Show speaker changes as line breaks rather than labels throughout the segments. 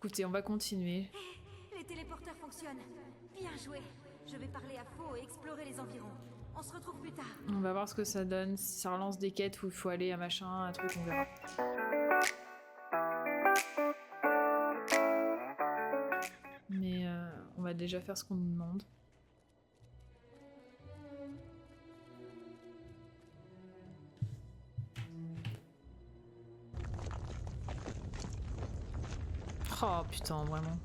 Écoutez, on va continuer.
Les téléporteurs fonctionnent. Bien joué. Je vais parler à Faux et explorer les environs. On se retrouve plus tard.
On va voir ce que ça donne. Si ça relance des quêtes où il faut aller à machin, un truc, on verra. Mais on va déjà faire ce qu'on nous demande. Oh putain, vraiment.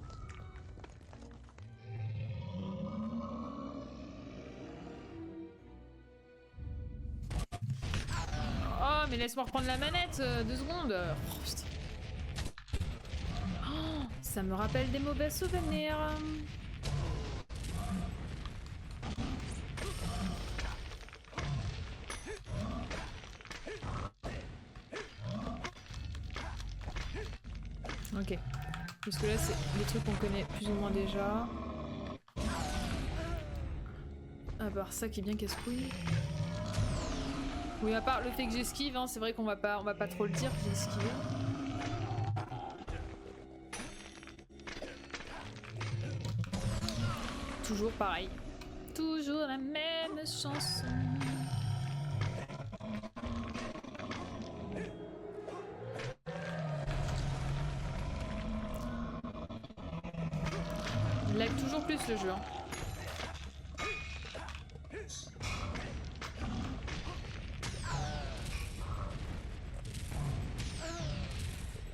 Oh, mais laisse-moi reprendre la manette, 2 secondes. Oh, putain. Oh, ça me rappelle des mauvais souvenirs. Ok. Parce que là, c'est des trucs qu'on connaît plus ou moins déjà. À part ça qui est bien casse-couille. Oui, à part le fait que j'esquive, hein, c'est vrai qu'on va pas trop le dire que j'ai esquivé. Toujours pareil. Toujours la même chanson. Il lag toujours plus le jeu. Hein.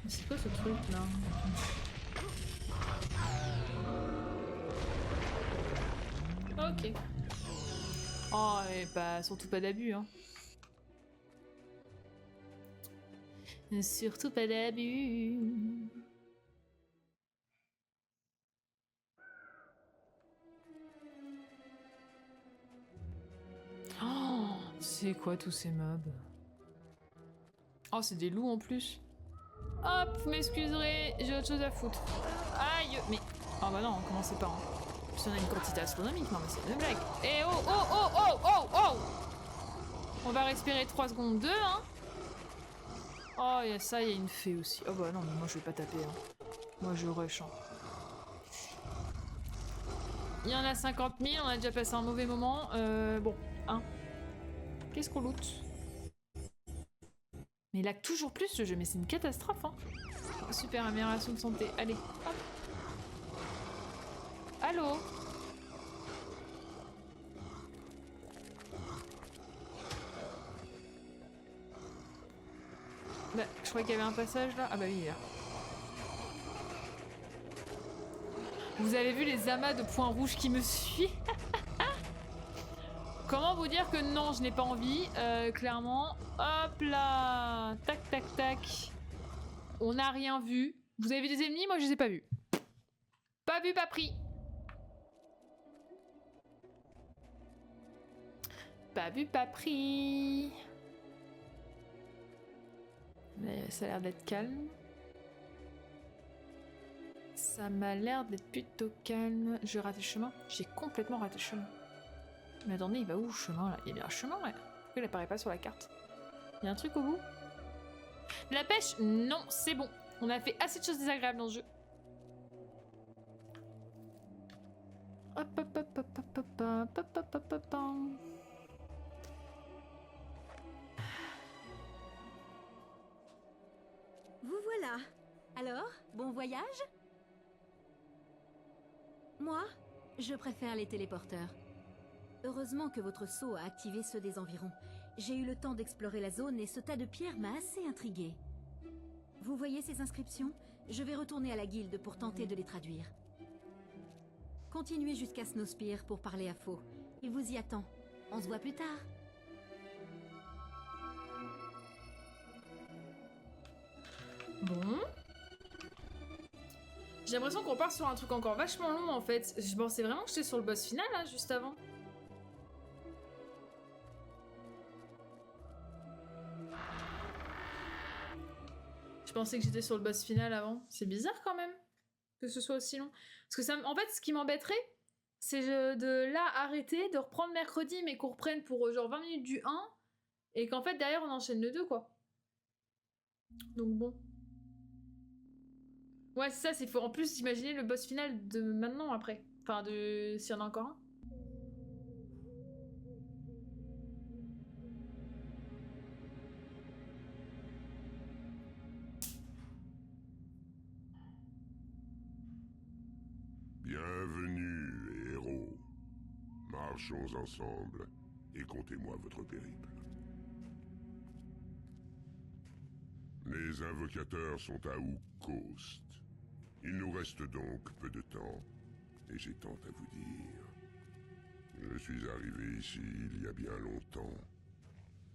C'est quoi ce truc là? Ok. Oh, et bah surtout pas d'abus, hein. Surtout pas d'abus. Oh, c'est quoi tous ces mobs? Oh, c'est des loups en plus. Hop, vous m'excuserez, j'ai autre chose à foutre. Aïe, mais... Oh bah non, commencez pas. Hein. Puis on a une quantité astronomique, non mais c'est une blague. Eh oh, oh, oh, oh, oh, oh! On va respirer 3 secondes 2, hein. Oh, il y a ça, il y a une fée aussi. Oh bah non, mais moi je vais pas taper. Hein. Moi je rush. Hein. Il y en a 50 000, on a déjà passé un mauvais moment. Bon, hein. Qu'est-ce qu'on loot? Mais il lag toujours plus ce jeu, mais c'est une catastrophe. Hein. Oh, super, amélioration de santé. Allez, hop. Allô? Bah, je croyais qu'il y avait un passage là. Ah bah oui, il est là. Vous avez vu les amas de points rouges qui me suivent? Comment vous dire que non, je n'ai pas envie, clairement. Hop là. Tac, tac, tac. On n'a rien vu. Vous avez vu des ennemis? Moi, je les ai pas vus. Pas vu, pas pris. Pas vu, pas pris. Mais ça a l'air d'être calme. Ça m'a l'air d'être plutôt calme. Je vais rater le chemin. J'ai complètement raté le chemin. Mais attendez, il va où le chemin là? Il y a bien un chemin là. Pourquoi il apparaît pas sur la carte? Il y a un truc au bout? La pêche? Non, c'est bon. On a fait assez de choses désagréables dans ce jeu. Hop hop hop hop hop hop hop hop hop hop hop hop.
Vous voilà. Alors, bon voyage? Moi, je préfère les téléporteurs. Heureusement que votre sceau a activé ceux des environs. J'ai eu le temps d'explorer la zone et ce tas de pierres m'a assez intriguée. Vous voyez ces inscriptions? Je vais retourner à la guilde pour tenter de les traduire. Continuez jusqu'à Snowspear pour parler à Faux. Il vous y attend. On se voit plus tard.
Bon. J'ai l'impression qu'on part sur un truc encore vachement long en fait. Je pensais vraiment que j'étais sur le boss final là, juste avant. Je pensais que j'étais sur le boss final avant. C'est bizarre quand même que ce soit aussi long. Parce que ça, en fait, ce qui m'embêterait, c'est de là arrêter, de reprendre mercredi, mais qu'on reprenne pour genre 20 minutes du 1, et qu'en fait derrière on enchaîne le 2 quoi. Donc bon. Ouais, c'est ça, c'est faut en plus imaginer le boss final de maintenant après. Enfin, de s'il y en a encore un.
Bienvenue, héros. Marchons ensemble et contez-moi votre périple. Les invocateurs sont à Hook Coast. Il nous reste donc peu de temps, et j'ai tant à vous dire. Je suis arrivé ici il y a bien longtemps,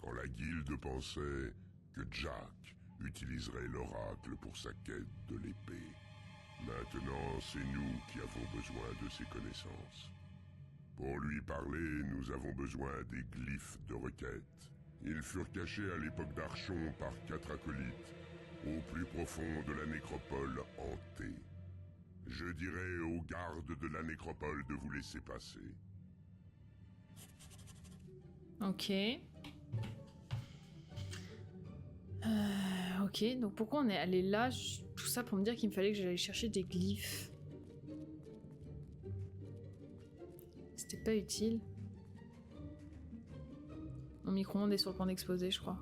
quand la guilde pensait que Jack utiliserait l'oracle pour sa quête de l'épée. Maintenant, c'est nous qui avons besoin de ses connaissances. Pour lui parler, nous avons besoin des glyphes de requête. Ils furent cachés à l'époque d'Archon par 4 acolytes, au plus profond de la nécropole hantée. Je dirai aux gardes de la nécropole de vous laisser passer.
Ok. Ok, donc pourquoi on est allé là? Tout ça pour me dire qu'il me fallait que j'aille chercher des glyphes. C'était pas utile. Mon micro-ondes est sur le point d'exploser, je crois.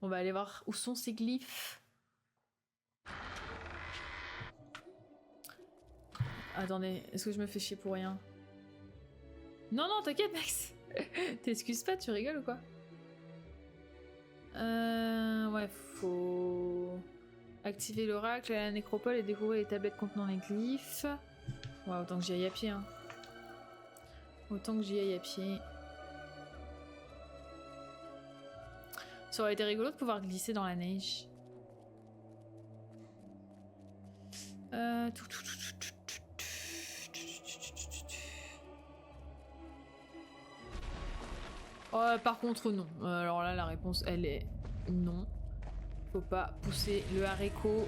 On va aller voir où sont ces glyphes. Attendez, est-ce que je me fais chier pour rien? Non, non, t'inquiète, Max. T'excuses pas, tu rigoles ou quoi? Ouais, faut activer l'oracle à la nécropole et découvrir les tablettes contenant les glyphes. Ouais, autant que j'y aille à pied, hein. Autant que j'y aille à pied. Ça aurait été rigolo de pouvoir glisser dans la neige. Par contre, non. Alors là, la réponse, elle est non. Faut pas pousser le haricot.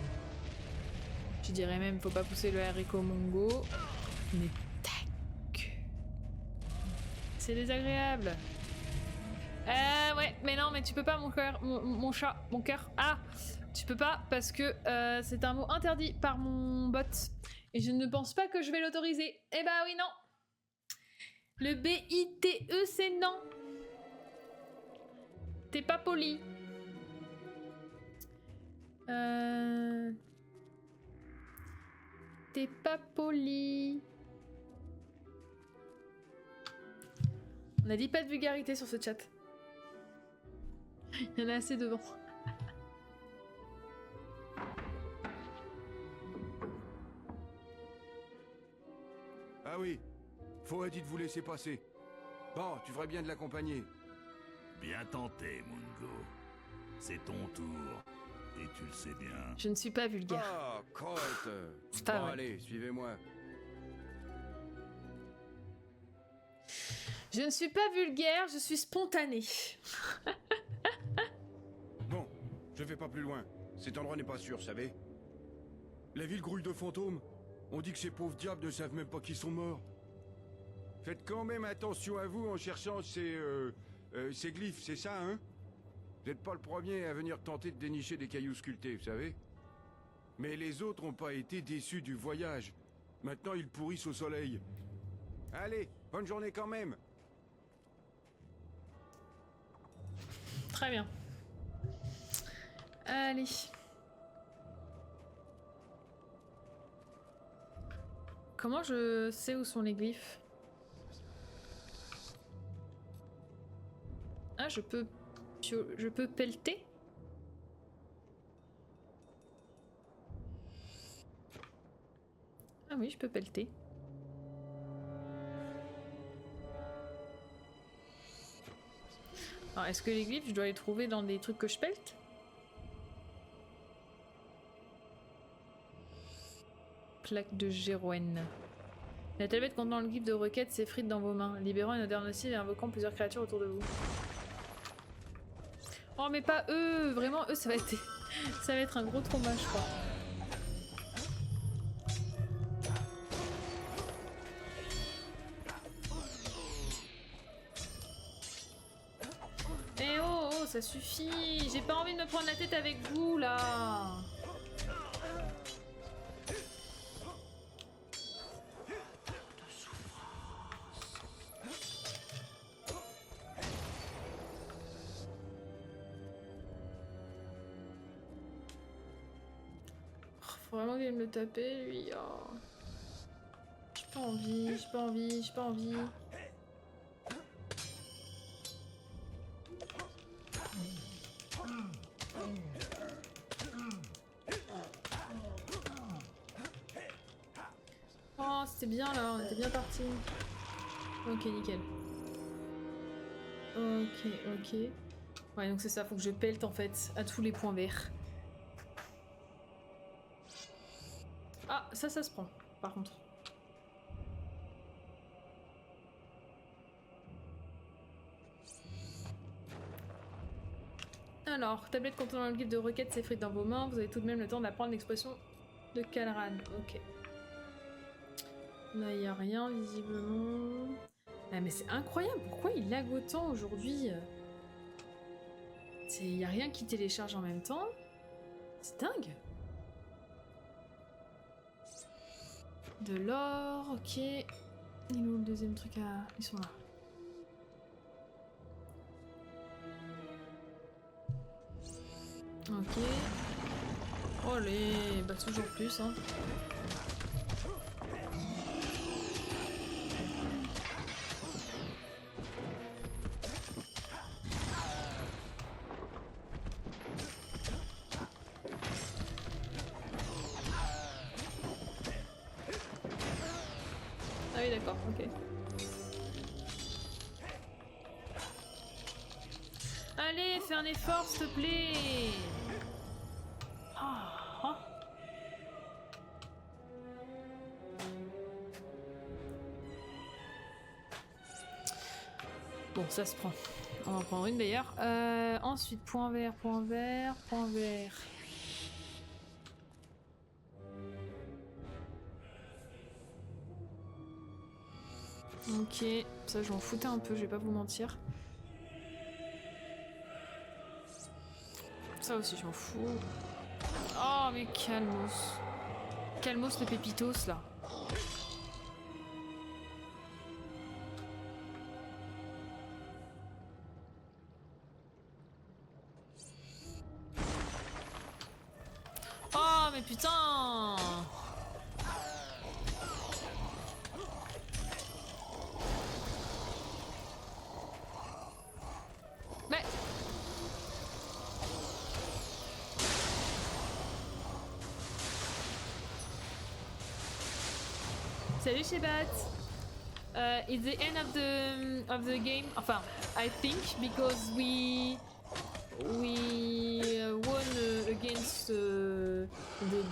Je dirais même, faut pas pousser le haricot mongo. Mais tac. C'est désagréable. Ouais, mais non, mais tu peux pas, mon cœur, mon chat, mon cœur. Ah, tu peux pas parce que c'est un mot interdit par mon bot. Et je ne pense pas que je vais l'autoriser. Eh bah oui, non. Le B-I-T-E, c'est non. T'es pas poli. T'es pas poli. On a dit pas de vulgarité sur ce chat. Il y en a assez devant.
Ah oui, Faux a dit de vous laisser passer. Bon, tu ferais bien de l'accompagner.
Bien tenté, Mungo. C'est ton tour. Et tu le sais bien.
Je ne suis pas vulgaire.
Ah, crotte.
C'est pas
Bon,
vrai.
allez, suivez-moi.
Je ne suis pas vulgaire, je suis spontanée.
Bon, je vais pas plus loin. Cet endroit n'est pas sûr, savez. La ville grouille de fantômes. On dit que ces pauvres diables ne savent même pas qu'ils sont morts. Faites quand même attention à vous en cherchant ces glyphes, c'est ça, hein? Vous n'êtes pas le premier à venir tenter de dénicher des cailloux sculptés, vous savez? Mais les autres n'ont pas été déçus du voyage. Maintenant, ils pourrissent au soleil. Allez, bonne journée quand même.
Très bien. Allez. Comment je sais où sont les glyphes? Ah, je peux pelleter? Ah oui, je peux pelleter. Alors, est-ce que les glyphes, je dois les trouver dans des trucs que je pelte? Plaque de Géroène. La tablette contenant le glyphe de requête s'effrite dans vos mains, libérant une odeur nocive et invoquant plusieurs créatures autour de vous. Oh mais pas eux! Vraiment, eux, ça va être un gros trauma, je crois. ça suffit. J'ai pas envie de me prendre la tête avec vous, là. Faut vraiment qu'il me le taper, lui. Oh. J'ai pas envie, j'ai pas envie, j'ai pas envie. Oh, c'était bien là, on était bien parti. Ok, nickel. Ok. Ouais, donc c'est ça, faut que je pelte en fait à tous les points verts. Ah, ça se prend, par contre. Alors, tablette contenant le guide de requête s'effrite dans vos mains. Vous avez tout de même le temps d'apprendre l'expression de Kalran. Ok. Là, il n'y a rien, visiblement. Ah, mais c'est incroyable, pourquoi il lag autant aujourd'hui? Il n'y a rien qui télécharge en même temps. C'est dingue. De l'or, ok. Il est où le deuxième truc à... Ils sont là. Ok. Allez, bah toujours plus, hein. Ah oui, d'accord, ok. Allez, fais un effort, s'il te plaît. Bon, ça se prend. On va en prendre une d'ailleurs. Ensuite, point vert. Ok, ça je m'en foutais un peu, je vais pas vous mentir. Ça aussi je m'en fous. Oh mais calmos. Calmos le pépitos là. Oh mais putain. Mais... Salut Shebat. It's the end of the game. Enfin, I think because we won against the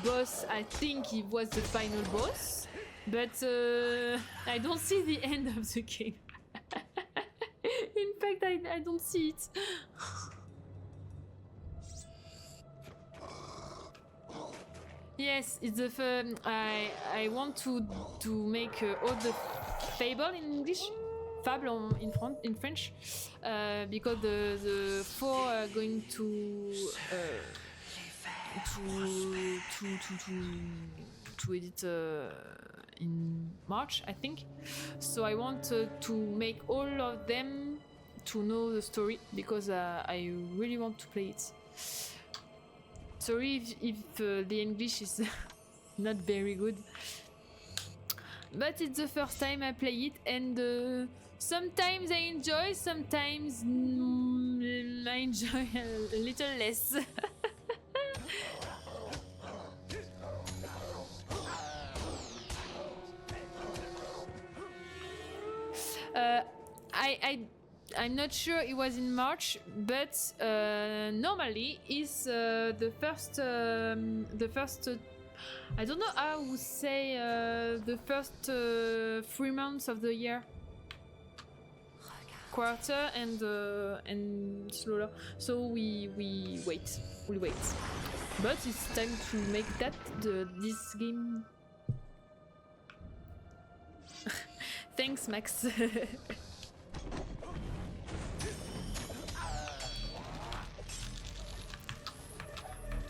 boss. I think he was the final boss, but I don't see the end of the game. In fact, I don't see it. Yes, it's the I want to make all the fable in English, fable in French, because the four are going to edit in March, I think. So I want to make all of them to know the story because I really want to play it. Sorry if the English is not very good, but it's the first time I play it, and sometimes I enjoy, sometimes I enjoy a little less. I'm not sure it was in March, but normally is the first. I don't know how to say the first 3 months of the year. Quarter and slower. So we wait. We wait. But it's time to make that this game. Thanks, Max.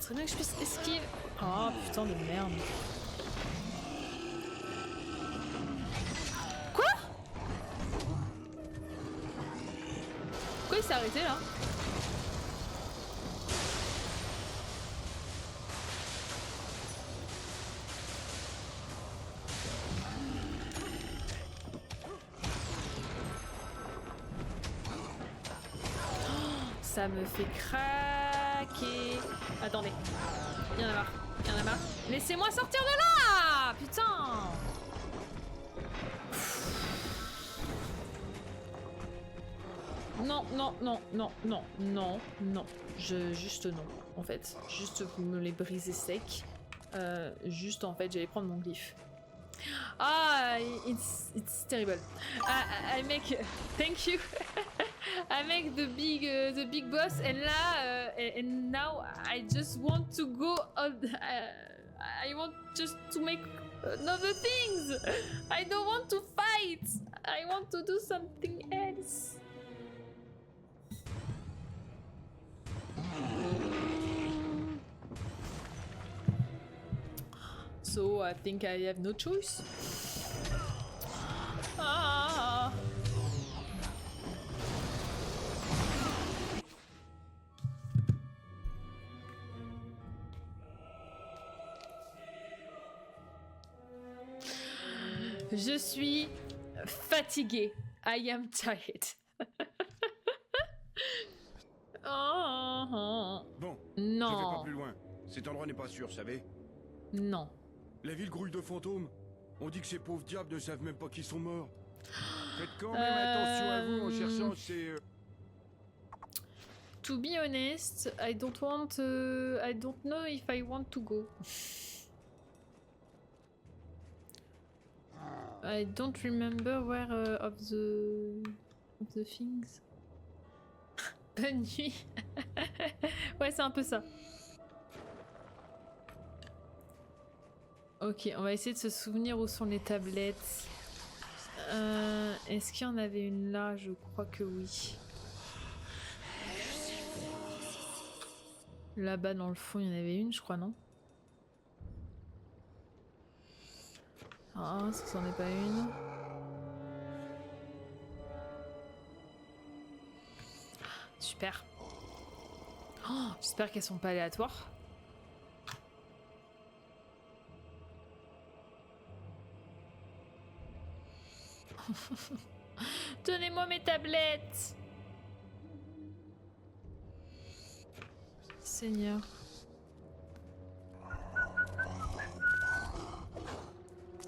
serait bien que je puisse esquive. Oh putain de merde. Quoi? Pourquoi il s'est arrêté là? Ça me fait craquer. Attendez. Il y en a marre. Il y en a marre. Laissez-moi sortir de là! Putain! Non, non, non, non, non, non, non. Juste non, en fait. Juste vous me les brisez sec. Juste en fait, j'allais prendre mon glyphe. Ah, it's terrible. I make, thank you. I make the big boss, and là, and now I just want to go. I want just to make other things. I don't want to fight. I want to do something else. So I think I have no choice. Ah. Je suis fatiguée. I am tired. Oh.
Bon,
Non.
je vais pas plus loin. Cet endroit n'est pas sûr, savez?
Non.
La ville grouille de fantômes. On dit que ces pauvres diables ne savent même pas qu'ils sont morts. Faites quand même attention à vous en cherchant ces...
To be honest, I don't know if I want to go. I don't remember where of the things. Bonne nuit. Ouais, c'est un peu ça. Ok, on va essayer de se souvenir où sont les tablettes. Est-ce qu'il y en avait une là? Je crois que oui. Là-bas dans le fond, il y en avait une, je crois, non? Ah, ça c'en est pas une. Super. Oh, j'espère qu'elles sont pas aléatoires. Donnez-moi mes tablettes. Seigneur.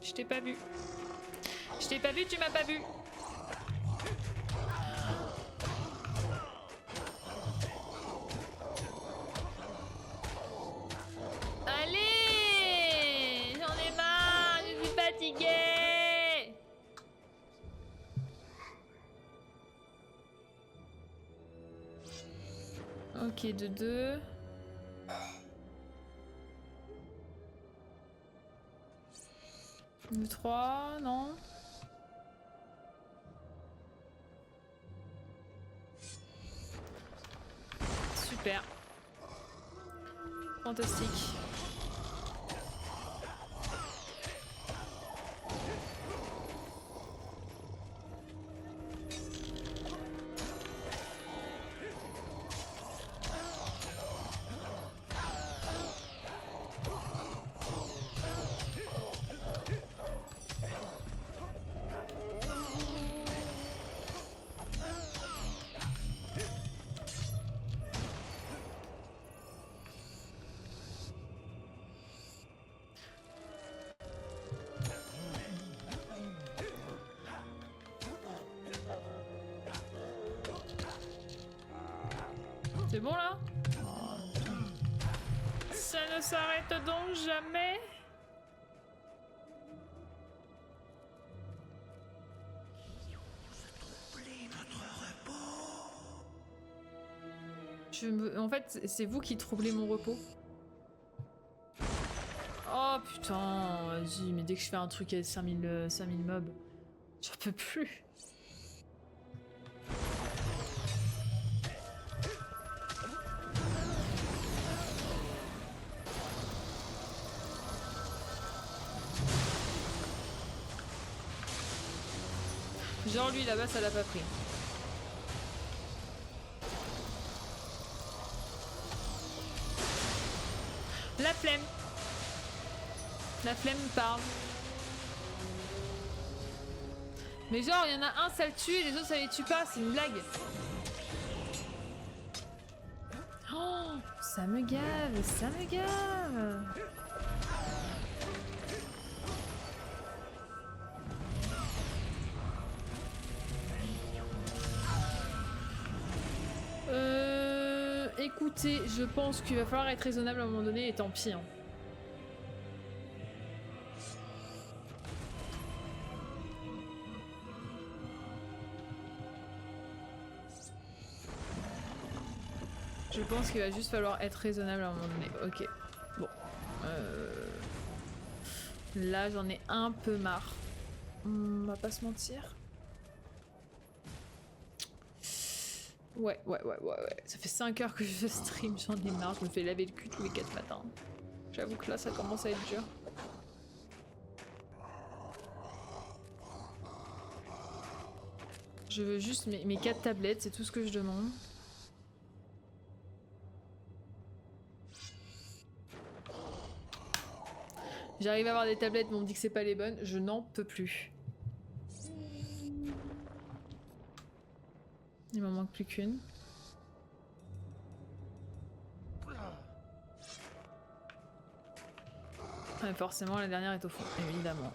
Je t'ai pas vu. Je t'ai pas vu, tu m'as pas vu. Allez, j'en ai marre, je suis fatiguée. Ok, de 2. De 3, non. Super. Fantastique. C'est bon là? Ça ne s'arrête donc jamais? En fait, c'est vous qui troublez mon repos. Oh putain, vas-y, mais dès que je fais un truc à 5000 mobs, j'en peux plus. Genre lui là-bas ça l'a pas pris. La flemme. La flemme parle. Mais genre il y en a un ça le tue et les autres ça les tue pas, c'est une blague. Oh, ça me gave, ça me gave. Écoutez, je pense qu'il va falloir être raisonnable à un moment donné et tant pis. Hein. Je pense qu'il va juste falloir être raisonnable à un moment donné. Ok. Bon. Là, j'en ai un peu marre. On va pas se mentir. Ouais. Ça fait 5 heures que je stream, j'en ai marre. Je me fais laver le cul tous les 4 matins. J'avoue que là, ça commence à être dur. Je veux juste mes 4 tablettes, c'est tout ce que je demande. J'arrive à avoir des tablettes, mais on me dit que c'est pas les bonnes. Je n'en peux plus. Il m'en manque plus qu'une. Ouais, forcément, la dernière est au fond, évidemment.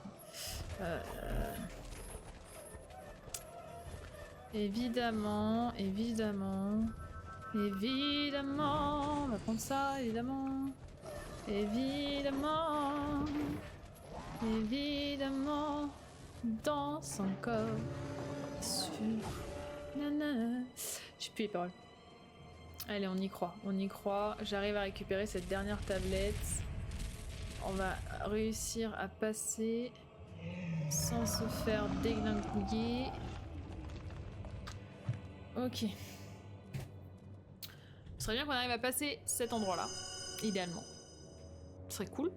Évidemment. On va prendre ça, évidemment. Évidemment, danse encore sur... J'ai plus les paroles. Allez, on y croit. J'arrive à récupérer cette dernière tablette. On va réussir à passer sans se faire déglinguer. Ok. Ce serait bien qu'on arrive à passer cet endroit-là, idéalement. Ce serait cool.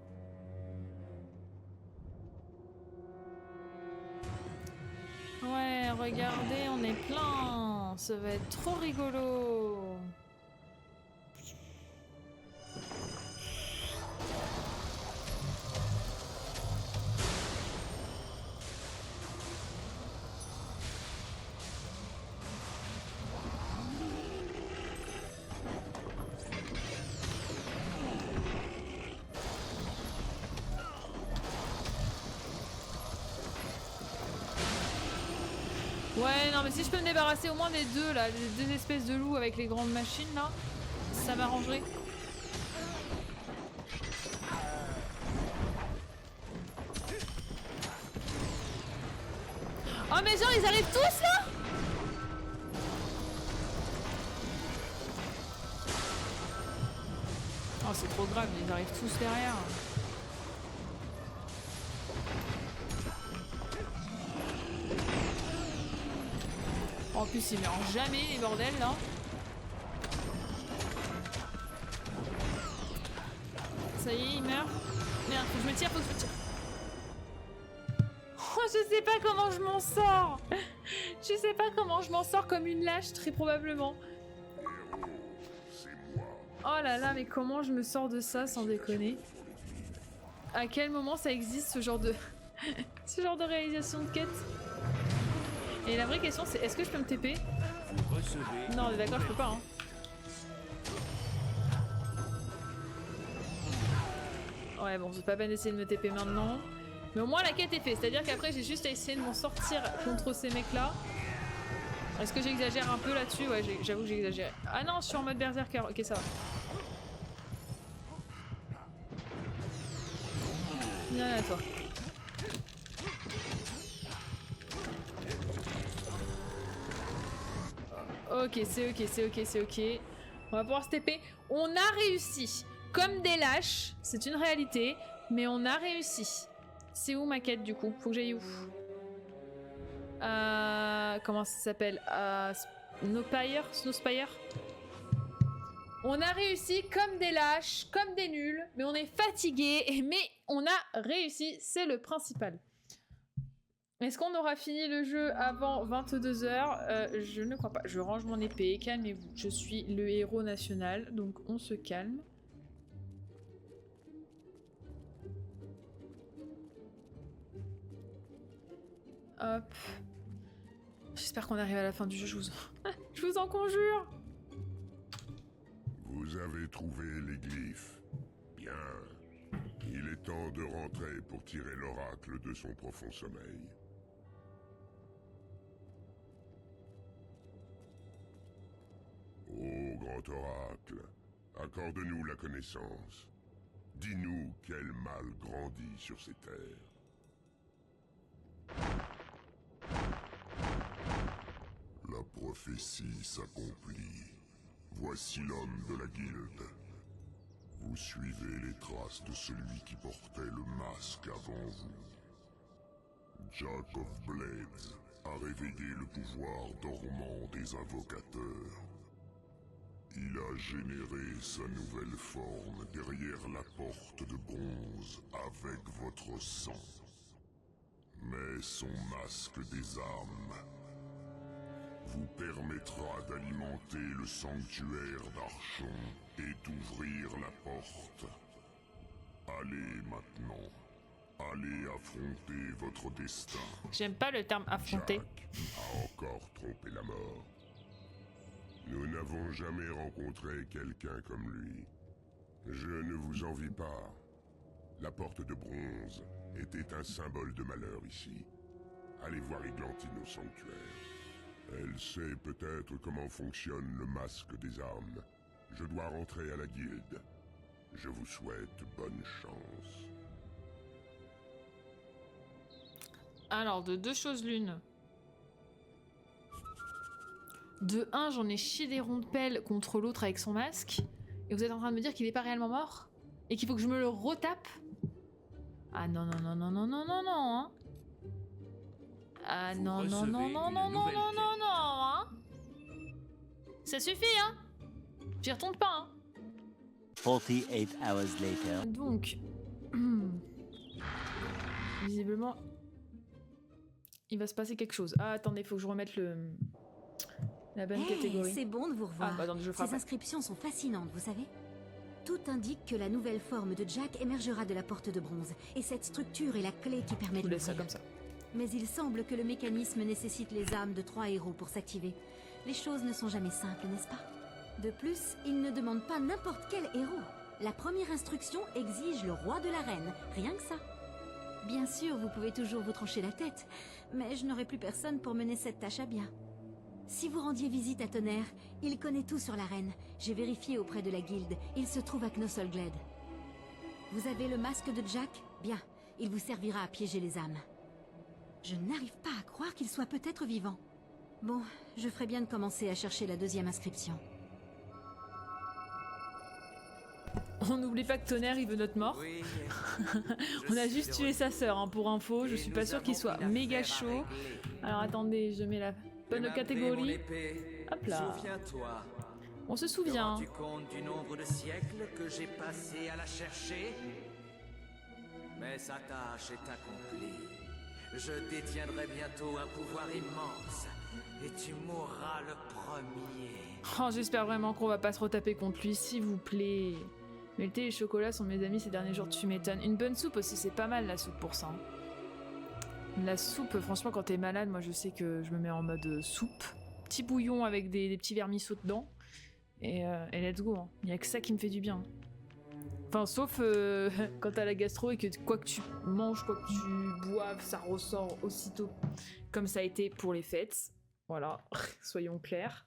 Ouais, regardez, on est plein. Ça va être trop rigolo. Ouais, non, mais si je peux me débarrasser au moins des deux, là, les deux espèces de loups avec les grandes machines, là, ça m'arrangerait. Oh, mais genre, ils arrivent tous, là? Oh, c'est trop grave, ils arrivent tous derrière. En plus, ils meurent jamais, les bordels, là. Ça y est, il meurt. Merde, faut que je me tire, Oh, je sais pas comment je m'en sors. Je sais pas comment je m'en sors comme une lâche, très probablement. Oh là là, mais comment je me sors de ça, sans déconner? À quel moment ça existe, ce genre de... ce genre de réalisation de quête? Et la vraie question, c'est est-ce que je peux me TP? Non, on est d'accord, je peux pas, hein. Ouais, bon, c'est pas peine d'essayer de me TP maintenant. Mais au moins, la quête est faite. C'est-à-dire qu'après, j'ai juste à essayer de m'en sortir contre ces mecs-là. Est-ce que j'exagère un peu là-dessus? Ouais, j'avoue que j'ai exagéré. Ah non, je suis en mode berserker. Ok, ça va. Viens là, toi. Ok, c'est ok. On va pouvoir se TP. On a réussi. Comme des lâches, c'est une réalité, mais on a réussi. C'est où ma quête du coup? Faut que j'aille où? Comment ça s'appelle? Snowspire. On a réussi comme des lâches, comme des nuls, mais on est fatigué, mais on a réussi, c'est le principal. Est-ce qu'on aura fini le jeu avant 22h? Je ne crois pas. Je range mon épée, calmez-vous. Je suis le héros national, donc on se calme. Hop. J'espère qu'on arrive à la fin du jeu, je vous en conjure.
Vous avez trouvé les glyphes. Bien. Il est temps de rentrer pour tirer l'oracle de son profond sommeil. Ô grand oracle, accorde-nous la connaissance. Dis-nous quel mal grandit sur ces terres. La prophétie s'accomplit. Voici l'homme de la guilde. Vous suivez les traces de celui qui portait le masque avant vous. Jack of Blades a réveillé le pouvoir dormant des invocateurs. Il a généré sa nouvelle forme derrière la porte de bronze avec votre sang. Mais son masque des âmes vous permettra d'alimenter le sanctuaire d'Archon et d'ouvrir la porte. Allez maintenant. Allez affronter votre destin.
J'aime pas le terme affronter.
Jack a encore trompé la mort. Nous n'avons jamais rencontré quelqu'un comme lui. Je ne vous envie pas. La porte de bronze était un symbole de malheur ici. Allez voir Églantine au sanctuaire. Elle sait peut-être comment fonctionne le masque des armes. Je dois rentrer à la guilde. Je vous souhaite bonne chance.
Alors, de deux choses l'une. De un, j'en ai chié des ronds de pelle contre l'autre avec son masque. Et vous êtes en train de me dire qu'il n'est pas réellement mort? Et qu'il faut que je me le retape? Ah non, non, non, non, non, non, non, non, hein. Ah
Vous
non, non, non,
recevez
non,
une
non, non,
nouvelle
non, non,
quête.
non, hein. Ça suffit, hein. J'y retourne pas, hein.
48 hours later.
Donc, visiblement, il va se passer quelque chose. Ah, attendez, faut que je remette la bonne catégorie.
C'est bon de vous revoir.
Ah, bah, attendez, je frappe.
Ces inscriptions sont fascinantes, vous savez. Tout indique que la nouvelle forme de Jack émergera de la porte de bronze. Et cette structure est la clé qui permet
Je vous
de
laisse ça
l'ouvrir.
comme ça.
Mais il semble que le mécanisme nécessite les âmes de 3 héros pour s'activer. Les choses ne sont jamais simples, n'est-ce pas? De plus, il ne demande pas n'importe quel héros. La première instruction exige le roi de l'arène, rien que ça. Bien sûr, vous pouvez toujours vous trancher la tête, mais je n'aurai plus personne pour mener cette tâche à bien. Si vous rendiez visite à Tonnerre, il connaît tout sur l'arène. J'ai vérifié auprès de la guilde, il se trouve à Knossolgled. Vous avez le masque de Jack? Bien, il vous servira à piéger les âmes. Je n'arrive pas à croire qu'il soit peut-être vivant. Bon, je ferais bien de commencer à chercher la deuxième inscription.
On n'oublie pas que Tonnerre, il veut notre mort.
Oui,
On a juste tué sa sœur, hein, pour info. Je suis pas sûre qu'il soit méga chaud. Alors attendez, je mets la bonne catégorie. Hop là.
Souviens-toi.
On se
Te
souvient.
rends-tu compte du nombre de siècles que j'ai passé à la chercher? Mais sa tâche est accomplie. Je détiendrai bientôt un pouvoir immense. Et tu mourras le premier.
Oh, j'espère vraiment qu'on va pas se retaper contre lui, s'il vous plaît. Mais le thé et le chocolat sont mes amis ces derniers jours, tu m'étonnes. Une bonne soupe aussi, c'est pas mal la soupe pour ça. Hein. La soupe, franchement, quand t'es malade, moi je sais que je me mets en mode soupe. Petit bouillon avec des petits vermisseaux dedans. Et let's go. Hein. Y a que ça qui me fait du bien. Enfin, sauf quand t'as la gastro et que quoi que tu manges, quoi que tu boives, ça ressort aussitôt. Comme ça a été pour les fêtes. Voilà, soyons clairs.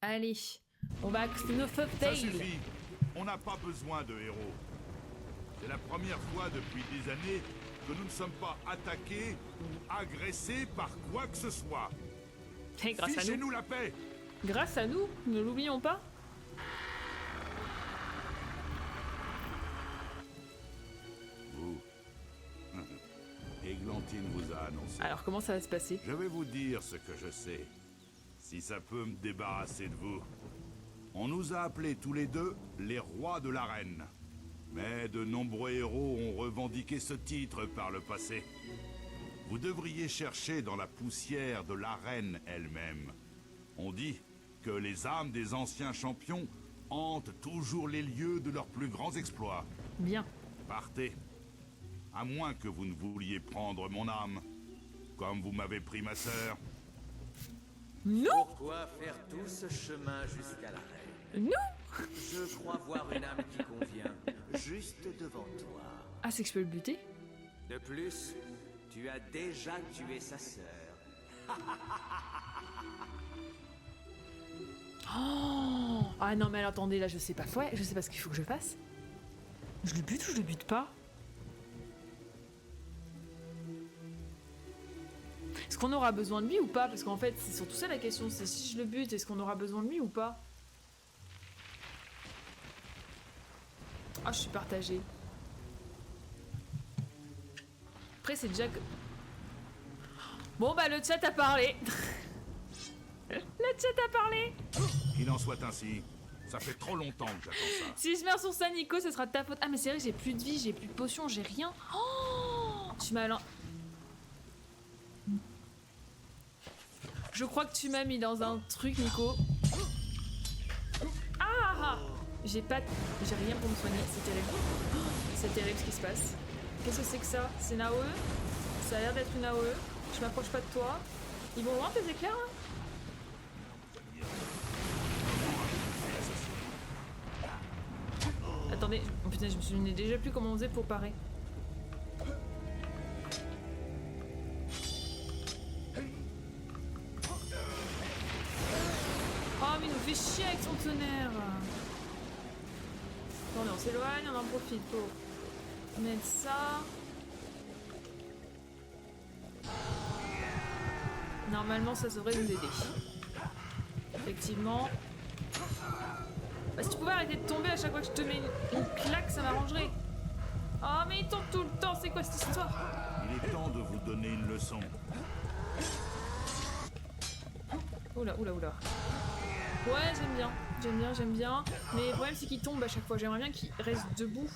Allez, on va activer nos
Ça
Tail.
suffit. On n'a pas besoin de héros. C'est la première fois depuis des années que nous ne sommes pas attaqués ou agressés par quoi que ce soit.
Et grâce à nous.
Fichez-nous la paix.
Grâce à nous, ne l'oublions pas.
Vous. Églantine vous a annoncé.
Alors comment ça va se passer?
Je vais vous dire ce que je sais. Si ça peut me débarrasser de vous. On nous a appelés tous les deux les rois de l'arène. Mais de nombreux héros ont revendiqué ce titre par le passé. Vous devriez chercher dans la poussière de l'arène elle-même. On dit que les âmes des anciens champions hantent toujours les lieux de leurs plus grands exploits.
Bien.
Partez. À moins que vous ne vouliez prendre mon âme, comme vous m'avez pris ma sœur.
Non.
Pourquoi faire tout ce chemin jusqu'à l'arène?
Non.
Je crois voir une âme qui convient, juste devant toi.
Ah, c'est que je peux le buter?
De plus, tu as déjà tué sa sœur.
Oh ah non mais alors, attendez, là je sais pas. Ouais, je sais pas ce qu'il faut que je fasse. Je le bute ou je le bute pas? Est-ce qu'on aura besoin de lui ou pas? Parce qu'en fait, c'est surtout ça la question, c'est si je le bute, est-ce qu'on aura besoin de lui ou pas? Ah, je suis partagée. Après, c'est déjà que... Bon, bah, le chat a parlé. Le chat a parlé.
Qu'il en soit ainsi. Ça fait trop longtemps que j'attends ça.
Si je meurs sur ça, Nico, ce sera de ta faute. Ah, mais c'est vrai, j'ai plus de vie, j'ai plus de potions, j'ai rien. Oh, tu m'as... Je crois que tu m'as mis dans un truc, Nico. Ah, j'ai rien pour me soigner, c'est terrible. Oh, c'est terrible ce qui se passe. Qu'est-ce que c'est que ça? C'est une AOE? Ça a l'air d'être une AOE. Je m'approche pas de toi. Ils vont loin tes éclairs là? Attendez, oh putain, je me souvenais déjà plus comment on faisait pour parer. Oh mais il nous fait chier avec son tonnerre. Attendez, on s'éloigne, on en profite pour mettre ça. Normalement ça devrait nous aider. Effectivement. Bah, si tu pouvais arrêter de tomber à chaque fois que je te mets une claque, ça m'arrangerait. Oh mais il tombe tout le temps, c'est quoi cette histoire?
Il est temps de vous donner une leçon.
Oula, oula, oula. Ouais, j'aime bien. Mais le problème c'est qu'il tombe à chaque fois. J'aimerais bien qu'il reste debout.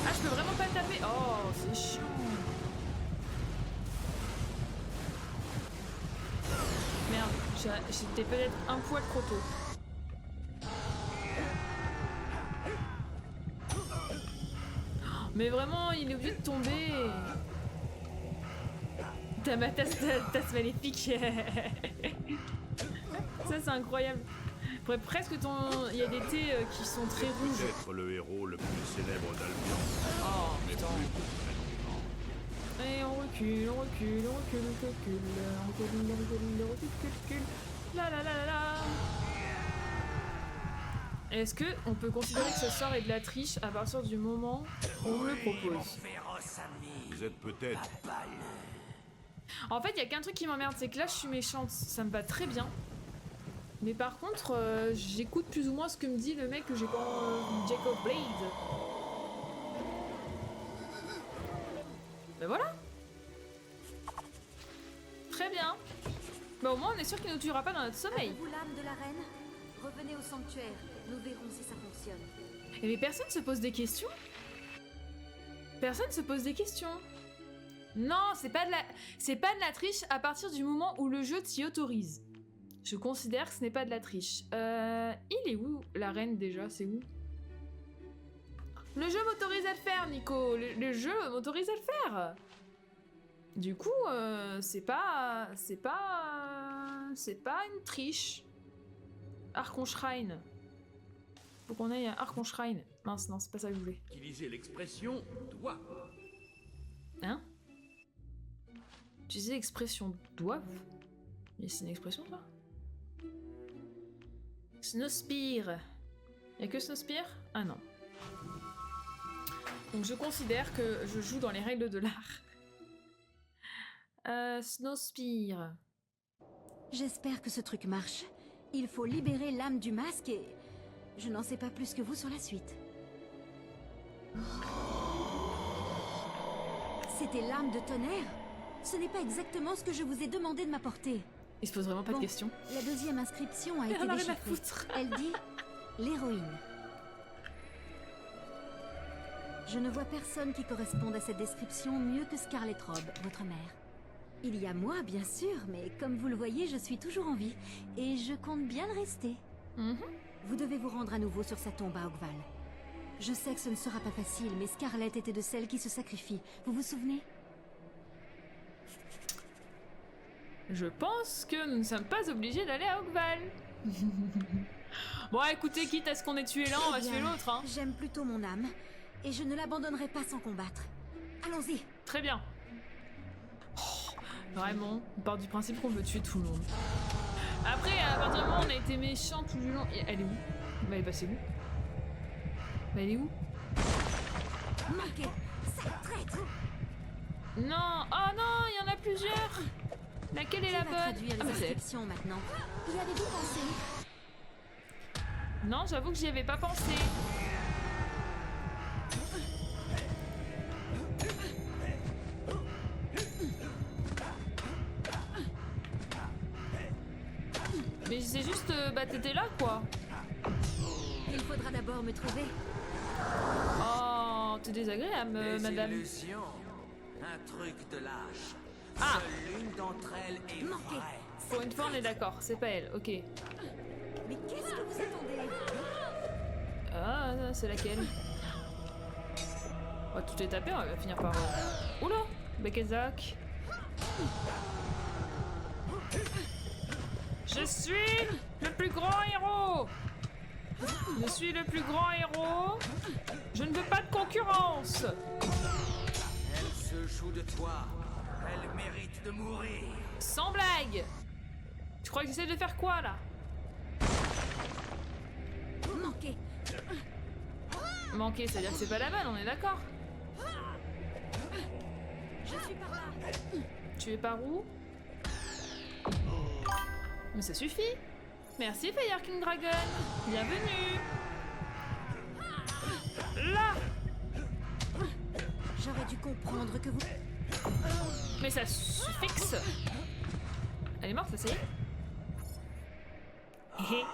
Ah, je peux vraiment pas le taper. Oh, c'est chiant. Merde, j'étais peut-être un poil trop tôt. Mais vraiment, il est obligé de tomber. T'as ma tasse maléfique. Ça, c'est incroyable. Presque ton... Il y a des thés qui sont très rouges.
Peut-être le héros le plus célèbre d'Albion.
Oh,
Mais
putain.
plus pour très longtemps.
Et on recule. La la la la la. Est-ce que on peut considérer que ce sort est de la triche à partir du moment où on me le propose?
Vous êtes peut-être...
En fait, il y a qu'un truc qui m'emmerde, c'est que là, je suis méchante. Ça me va très bien. Mais par contre, j'écoute plus ou moins ce que me dit le mec que j'ai quand Jacob Blade. Ben voilà. Très bien. Bah au moins, on est sûr qu'il ne nous tuera pas dans notre sommeil.
Avez-vous l'âme de la reine? Revenez au sanctuaire. Nous verrons si ça fonctionne.
Et mais personne se pose des questions. Personne se pose des questions. Non, c'est pas de la triche à partir du moment où le jeu t'y autorise. Je considère que ce n'est pas de la triche. Il est où la reine déjà? C'est où? Le jeu m'autorise à le faire, Nico. Le jeu m'autorise à le faire. Du coup, c'est pas une triche. Archon Shrine. Faut qu'on aille à Archon Shrine. Mince, non, c'est pas ça que je voulais.
Utiliser l'expression doit.
Hein? Utiliser l'expression doivent? Mais c'est une expression, ça? Snowspear. Y'a que Snowspear? Ah non. Donc je considère que je joue dans les règles de l'art. Snowspear.
J'espère que ce truc marche. Il faut libérer l'âme du masque et... Je n'en sais pas plus que vous sur la suite. C'était l'âme de tonnerre? Ce n'est pas exactement ce que je vous ai demandé de m'apporter.
Il se pose vraiment pas de questions.
La deuxième inscription a
Mais
été
on a rien à
déchiffrée.
foutre.
Elle dit « l'héroïne ». Je ne vois personne qui corresponde à cette description mieux que Scarlet Robb, votre mère. Il y a moi, bien sûr, mais comme vous le voyez, je suis toujours en vie, et je compte bien le rester. Vous devez vous rendre à nouveau sur sa tombe à Oakval. Je sais que ce ne sera pas facile, mais Scarlet était de celles qui se sacrifient. Vous vous souvenez?
Je pense que nous ne sommes pas obligés d'aller à Oakval. Bon, écoutez, quitte à ce qu'on ait tué l'un, on va tuer l'autre, hein.
J'aime plutôt mon âme, et je ne l'abandonnerai pas sans combattre. Allons-y.
Très bien. Oh, vraiment, on part du principe qu'on veut tuer tout le monde. Après, à partir du moment où on a été méchant tout du long... Elle est où? Bah, elle est passée où? Bah, elle est où?
Manqué, sale traître.
Non. Oh non, il y en a plusieurs. Laquelle est la
Qui va
bonne?
traduire les
Ah, bah, c'est elle.
inscriptions maintenant? Y avez-vous pensé?
Non, j'avoue que j'y avais pas pensé. Mais c'est juste... bah, t'étais là, quoi.
Il faudra d'abord me trouver.
Oh, t'es désagréable,
Des
madame.
illusions, un truc de lâche.
Ah.
Seule l'une d'entre elles est
Manqué.
vraie.
Pour une fois, on est d'accord. C'est pas elle. Ok.
Mais qu'est-ce que vous attendez?
Ah, c'est laquelle? On va tout les taper, on va finir par... Oula, Bekezak. Je suis le plus grand héros. Je suis le plus grand héros. Je ne veux pas de concurrence.
Elle se joue de toi. Elle mérite de mourir.
Sans blague. Tu crois que j'essaie de faire quoi, là?
Manqué.
Manquer, c'est-à-dire que c'est pas la bonne, on est d'accord?
Je suis par là.
Tu es par où? Mais ça suffit. Merci Fire King Dragon. Bienvenue. Là.
J'aurais dû comprendre que vous...
Mais ça suffixe. Elle est morte, là, ça y est. Hé.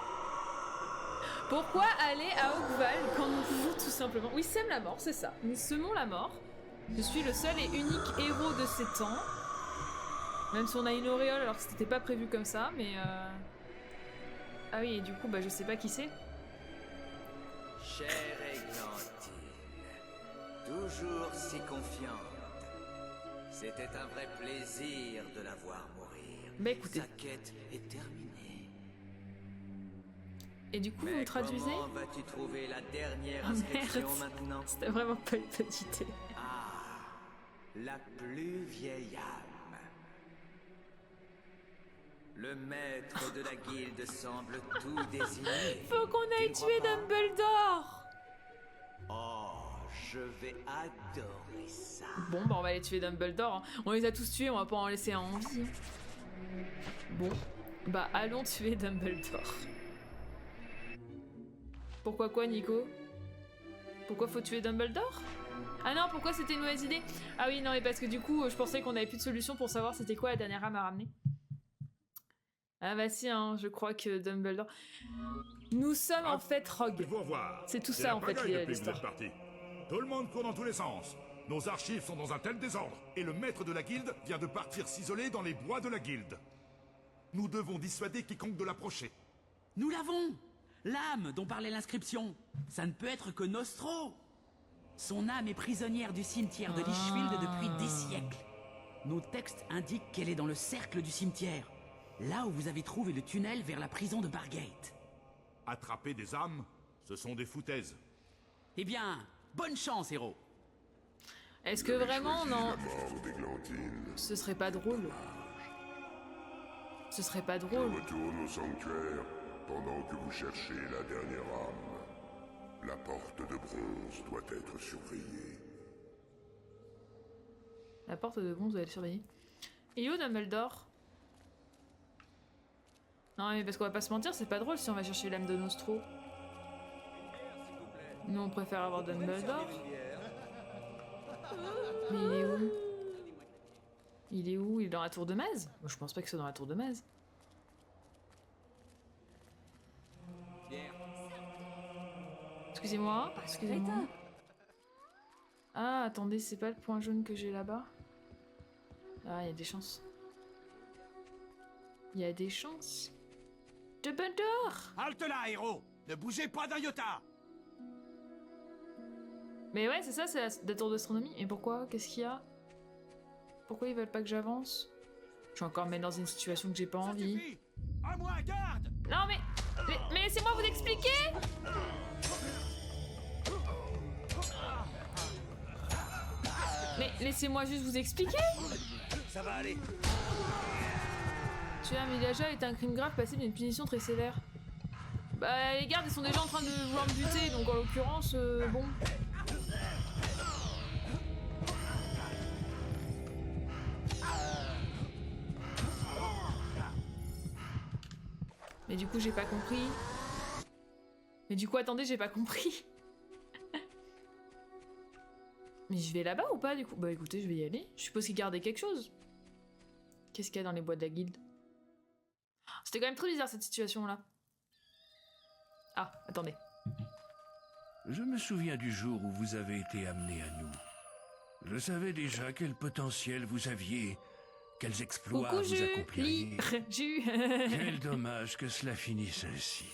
Pourquoi aller à Oakval quand nous pouvons tout simplement... Oui, sème la mort, c'est ça. Nous semons la mort. Je suis le seul et unique héros de ces temps. Même si on a une auréole alors que c'était pas prévu comme ça, mais... Ah oui, et du coup, bah je sais pas qui c'est.
Chère Églantine, toujours si confiante. C'était un vrai plaisir de la voir mourir.
Bah écoutez.
Sa quête est terminée.
Et du coup, vous
Mais
traduisez?
comment vas-tu trouver la dernière
Oh,
inscription
merde.
maintenant?
C'était vraiment pas une bonne idée.
Ah, la plus vieille âme. Le maître de la guilde semble tout désigner.
Faut qu'on aille
Tu ne
tuer
crois pas?
Dumbledore.
Oh, je vais adorer ça.
Bon, bah on va aller tuer Dumbledore. Hein. On les a tous tués, on va pas en laisser un en vie. Bon, bah allons tuer Dumbledore. Pourquoi quoi, Nico? Pourquoi faut tuer Dumbledore? Ah non, pourquoi c'était une mauvaise idée? Ah oui, non, mais parce que du coup, je pensais qu'on avait plus de solution pour savoir c'était quoi la dernière âme à ramener. Ah bah si, hein, je crois que Dumbledore... Nous sommes en fait Rogue.
Vous revoir.
C'est tout
C'est
ça
la
en fait
pagaille depuis que vous
l'histoire.
êtes parti. Tout le monde court dans tous les sens. Nos archives sont dans un tel désordre. Et le maître de la guilde vient de partir s'isoler dans les bois de la guilde. Nous devons dissuader quiconque de l'approcher.
Nous l'avons! L'âme dont parlait l'inscription. Ça ne peut être que Nostro. Son âme est prisonnière du cimetière de Lichfield depuis des siècles. Nos textes indiquent qu'elle est dans le cercle du cimetière. Là où vous avez trouvé le tunnel vers la prison de Bargate.
Attraper des âmes, ce sont des foutaises.
Eh bien, bonne chance, héros.
Est-ce que vraiment, non...
La mort d'Églantine.
Ce serait pas drôle. Ce serait pas
Je
drôle.
retourne au sanctuaire pendant que vous cherchez la dernière âme. La porte de bronze doit être surveillée.
La porte de bronze doit être surveillée. Et où Dumbledore? Non mais parce qu'on va pas se mentir, c'est pas drôle si on va chercher l'âme de Nostro. Nous on préfère avoir Dumbledore. Mais il est où? Il est où? Il est dans la tour de Maz? Moi, je pense pas que c'est dans la tour de Maz. Excusez-moi, excusez-moi. Ah, attendez, c'est pas le point jaune que j'ai là-bas? Ah, il y a des chances. Il y a des chances. Dumbledore!
Halte là, héros! Ne bougez pas d'un iota!
Mais ouais, c'est ça, c'est la tour d'astronomie. Et pourquoi? Qu'est-ce qu'il y a? Pourquoi ils veulent pas que j'avance? Je suis encore mettre dans une situation que j'ai pas envie.
Suffit. À moi, garde!
Non mais laissez-moi vous expliquer! Mais laissez-moi juste vous expliquer!
Ça va aller.
Tuer un villageois est un crime grave passible d'une punition très sévère. Bah les gardes ils sont déjà en train de vouloir me buter, donc en l'occurrence, bon... Mais du coup j'ai pas compris. Mais du coup attendez, j'ai pas compris. Mais je vais là-bas ou pas du coup? Bah écoutez, je vais y aller. Je suppose qu'ils gardaient quelque chose. Qu'est-ce qu'il y a dans les boîtes de la guilde? C'était quand même très bizarre cette situation-là. Ah, attendez.
Je me souviens du jour où vous avez été amené à nous. Je savais déjà quel potentiel vous aviez, quels exploits
Coucou,
vous accompliriez.
Jus.
Quel dommage que cela finisse ainsi.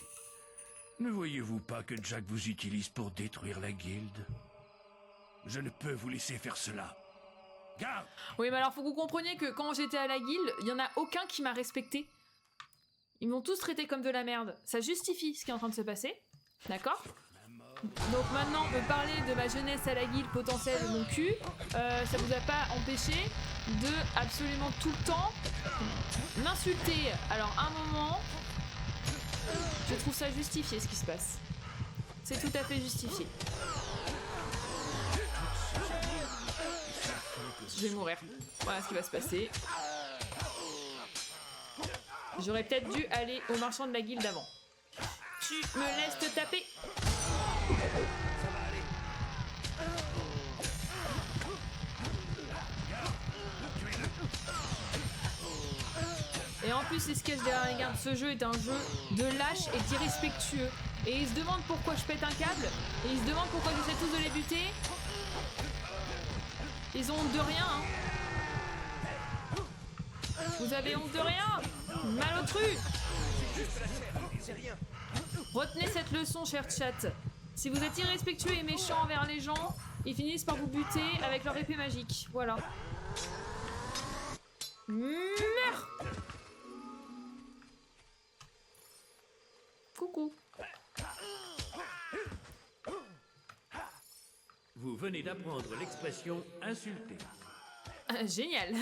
Ne voyez-vous pas que Jack vous utilise pour détruire la guilde? Je ne peux vous laisser faire cela. Garde!
Oui, mais alors faut que vous compreniez que quand j'étais à la guilde, il y en a aucun qui m'a respecté. Ils m'ont tous traité comme de la merde. Ça justifie ce qui est en train de se passer. D'accord? Donc maintenant, me parler de ma jeunesse à la guilde potentielle de mon cul, ça vous a pas empêché de absolument tout le temps m'insulter. Alors, un moment, je trouve ça justifié ce qui se passe. C'est tout à fait justifié. Je vais mourir. Voilà ce qui va se passer. J'aurais peut-être dû aller au marchand de la guilde avant. Tu me laisses te taper?
Ça va aller.
Et en plus, il se cache derrière les gardes. Ce jeu est un jeu de lâche et d'irrespectueux. Et ils se demandent pourquoi je pète un câble. Et ils se demandent pourquoi j'essaie tous de les buter. Ils ont honte de rien, hein. Vous avez honte de rien? Malotru!
C'est rien.
Retenez cette leçon, cher chat. Si vous êtes irrespectueux et méchant envers les gens, ils finissent par vous buter avec leur épée magique. Voilà. Meurs! Coucou.
Vous venez d'apprendre l'expression insulter.
Génial.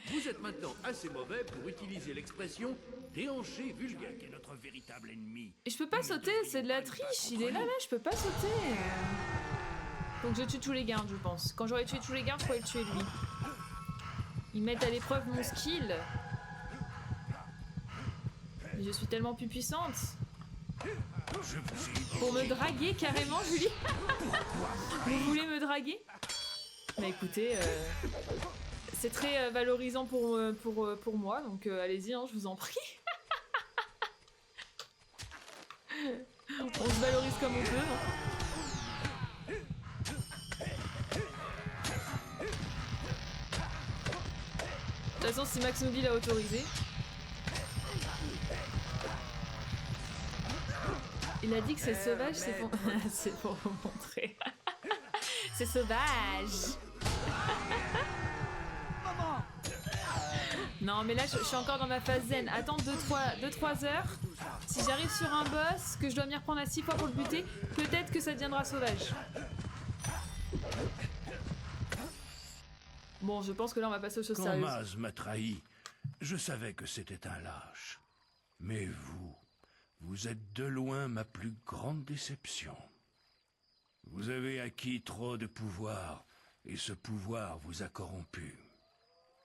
Vous êtes maintenant assez mauvais pour utiliser l'expression déhanché vulgaire, qui est notre véritable ennemi.
Et je peux pas sauter, c'est de la triche. Il est là, je peux pas sauter. Donc je tue tous les gardes, je pense. Quand j'aurai tué tous les gardes, je pourrais le tuer lui. Ils mettent à l'épreuve mon skill. Mais je suis tellement plus puissante. Pour me draguer carrément, Julie. Vous voulez me draguer? Bah écoutez, c'est très valorisant pour moi, donc allez-y, hein, je vous en prie. On se valorise comme on peut. Hein. De toute façon, si Max Mobile a autorisé. Il a dit que c'est sauvage, c'est pour... c'est pour vous montrer. C'est sauvage. Non mais là je suis encore dans ma phase zen. Attends 2-3 heures. Si j'arrive sur un boss que je dois m'y reprendre à 6 fois pour le buter, peut-être que ça deviendra sauvage. Bon, je pense que là on va passer aux choses
Quand
sérieuses.
Maz m'a trahi, je savais que c'était un lâche. Mais vous êtes de loin ma plus grande déception. Vous avez acquis trop de pouvoir, et ce pouvoir vous a corrompu.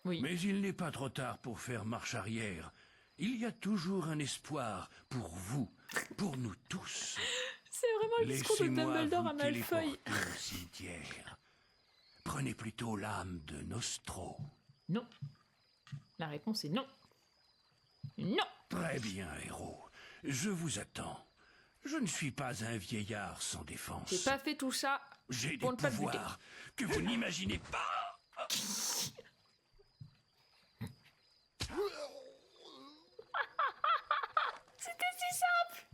Oui.
Mais il n'est pas trop tard pour faire marche arrière. Il y a toujours un espoir pour vous, pour nous tous.
C'est vraiment le discours de
Laissez-moi
Dumbledore à
vous
Malfoy.
téléporter au cimetière. Prenez plutôt l'âme de Nostro.
Non. La réponse est non. Non.
Très bien, héros. Je vous attends. Je ne suis pas un vieillard sans défense.
J'ai pas fait tout ça
J'ai des
Pour ne pas le buter.
pouvoirs que vous n'imaginez pas.
C'était si simple.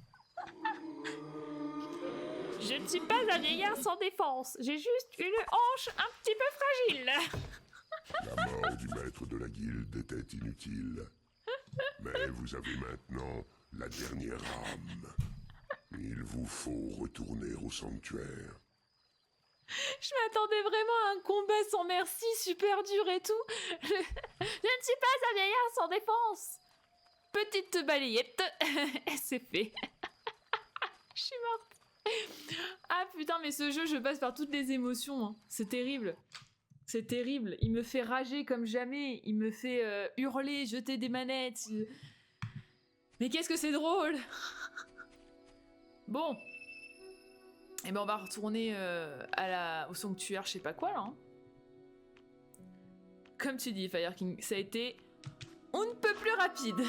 Je ne suis pas un vieillard sans défense. J'ai juste une hanche un petit peu fragile.
La mort du maître de la guilde était inutile. Mais vous avez maintenant la dernière âme. Il vous faut retourner au sanctuaire.
Je m'attendais vraiment à un combat sans merci, super dur et tout. Je ne suis pas un vieillard sans défense. Petite balayette, et c'est fait. Je suis morte. Ah putain, mais ce jeu, je passe par toutes les émotions. Hein. C'est terrible. C'est terrible. Il me fait rager comme jamais. Il me fait hurler, jeter des manettes. Mais qu'est-ce que c'est drôle. Bon. Et ben on va retourner au sanctuaire, je sais pas quoi là. Hein. Comme tu dis, Fire King, ça a été on ne peut plus rapide.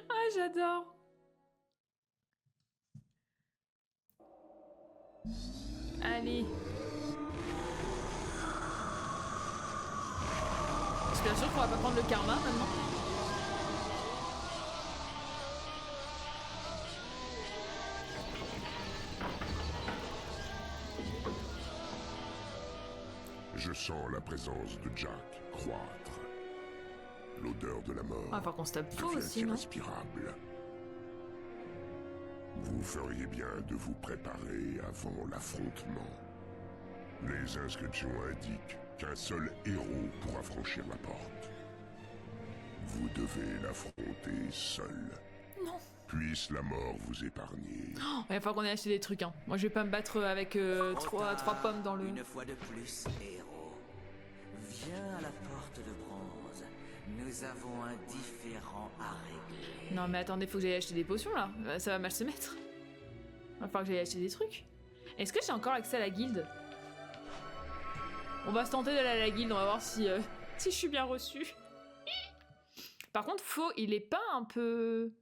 Ah, j'adore. Allez. Je suis bien sûr qu'on va pas prendre le karma maintenant.
Je sens la présence de Jack croître. L'odeur de la mort
Ah, par contre, c'est faux
devient
aussi, non?
irrespirable. Vous feriez bien de vous préparer avant l'affrontement. Les inscriptions indiquent qu'un seul héros pourra franchir la porte. Vous devez l'affronter seul.
Non.
Puisse la mort vous épargner.
Oh, il va falloir qu'on ait acheté des trucs. Hein. Moi, je vais pas me battre avec trois pommes dans le...
Une fois de plus, héros. Viens à la porte de bronze. Nous avons un différend à régler.
Non mais attendez, faut que j'aille acheter des potions là. Ça va mal se mettre. Va falloir que j'aille acheter des trucs. Est-ce que j'ai encore accès à la guilde? On va se tenter d'aller à la guilde, on va voir si je suis bien reçu. Par contre, il est pas un peu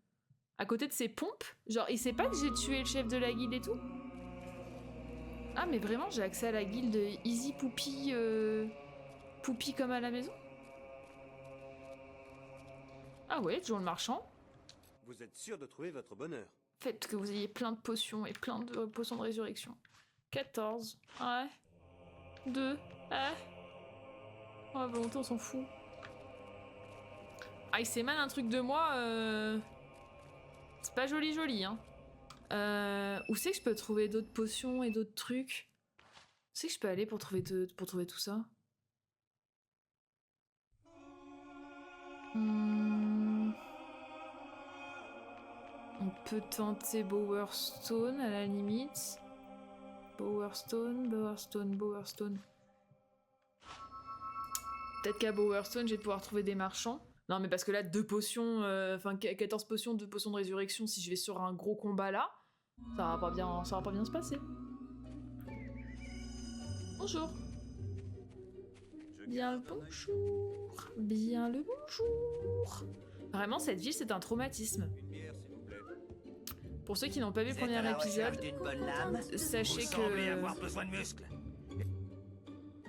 à côté de ses pompes? Genre, il sait pas que j'ai tué le chef de la guilde et tout? Ah mais vraiment, j'ai accès à la guilde Easy Poupie... Poupie comme à la maison? Ah ouais, toujours le marchand.
Vous êtes sûr de trouver votre bonheur?
Faites que vous ayez plein de potions et plein de potions de résurrection. 14. Ouais. 2. Ouais. Oh, la volonté, on s'en fout. Ah, il s'est mal un truc de moi. C'est pas joli joli, hein. Où c'est que je peux trouver d'autres potions et d'autres trucs? Où c'est que je peux aller pour trouver tout ça? On peut tenter Bowerstone à la limite. Bowerstone. Peut-être qu'à Bowerstone, je vais pouvoir trouver des marchands. Non, mais parce que là, 2 potions, 14 potions, 2 potions de résurrection, si je vais sur un gros combat là, ça va pas bien se passer. Bonjour. Bien le bonjour. Bien le bonjour. Vraiment, cette ville, c'est un traumatisme. Pour ceux qui n'ont pas vu le premier épisode,
d'une bonne lame.
sachez
Vous semblez
que...
avoir besoin de muscles.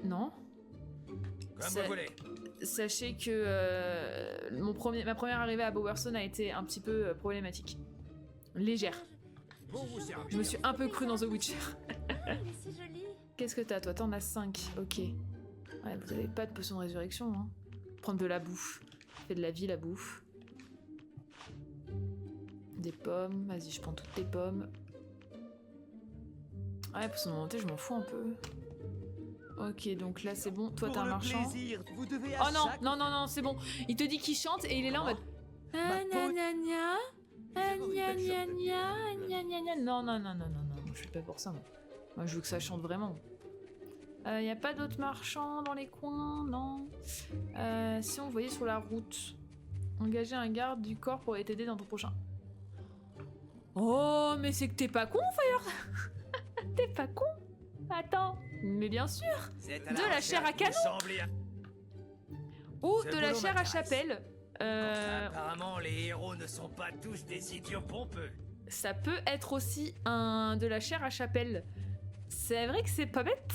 Non.
Comme vous voulez.
Sachez que ma première arrivée à Bowerstone a été un petit peu problématique. Légère. Je me suis un peu crue dans The Witcher. Qu'est-ce que t'as, toi? T'en as 5, ok. Ouais, vous avez pas de potion de résurrection, hein. Prendre de la bouffe. Fais de la vie, la bouffe. Des pommes, vas-y, je prends toutes tes pommes. Ouais, potion de montée, je m'en fous un peu. Ok, donc là c'est bon. Toi t'as un marchand. Oh non, non, non, non, c'est bon. Il te dit qu'il chante et il est là en mode. Ah, gna, gna, gna. Ah, gna, gna, gna. Gna, gna, gna. Non, non, non, non, non, non, je suis pas pour ça, moi. Moi je veux que ça chante vraiment. Y a pas d'autres marchands dans les coins, non. Si on voyait sur la route. Engager un garde du corps pour t'aider dans ton prochain. Oh, mais c'est que t'es pas con, Fire. T'es pas con. Attends. Mais bien sûr. De la chair à canon. Ou de la chair à chapelle.
Apparemment, les héros ne sont pas tous des idiots pompeux.
ça peut être aussi de la chair à chapelle. C'est vrai que c'est pas bête.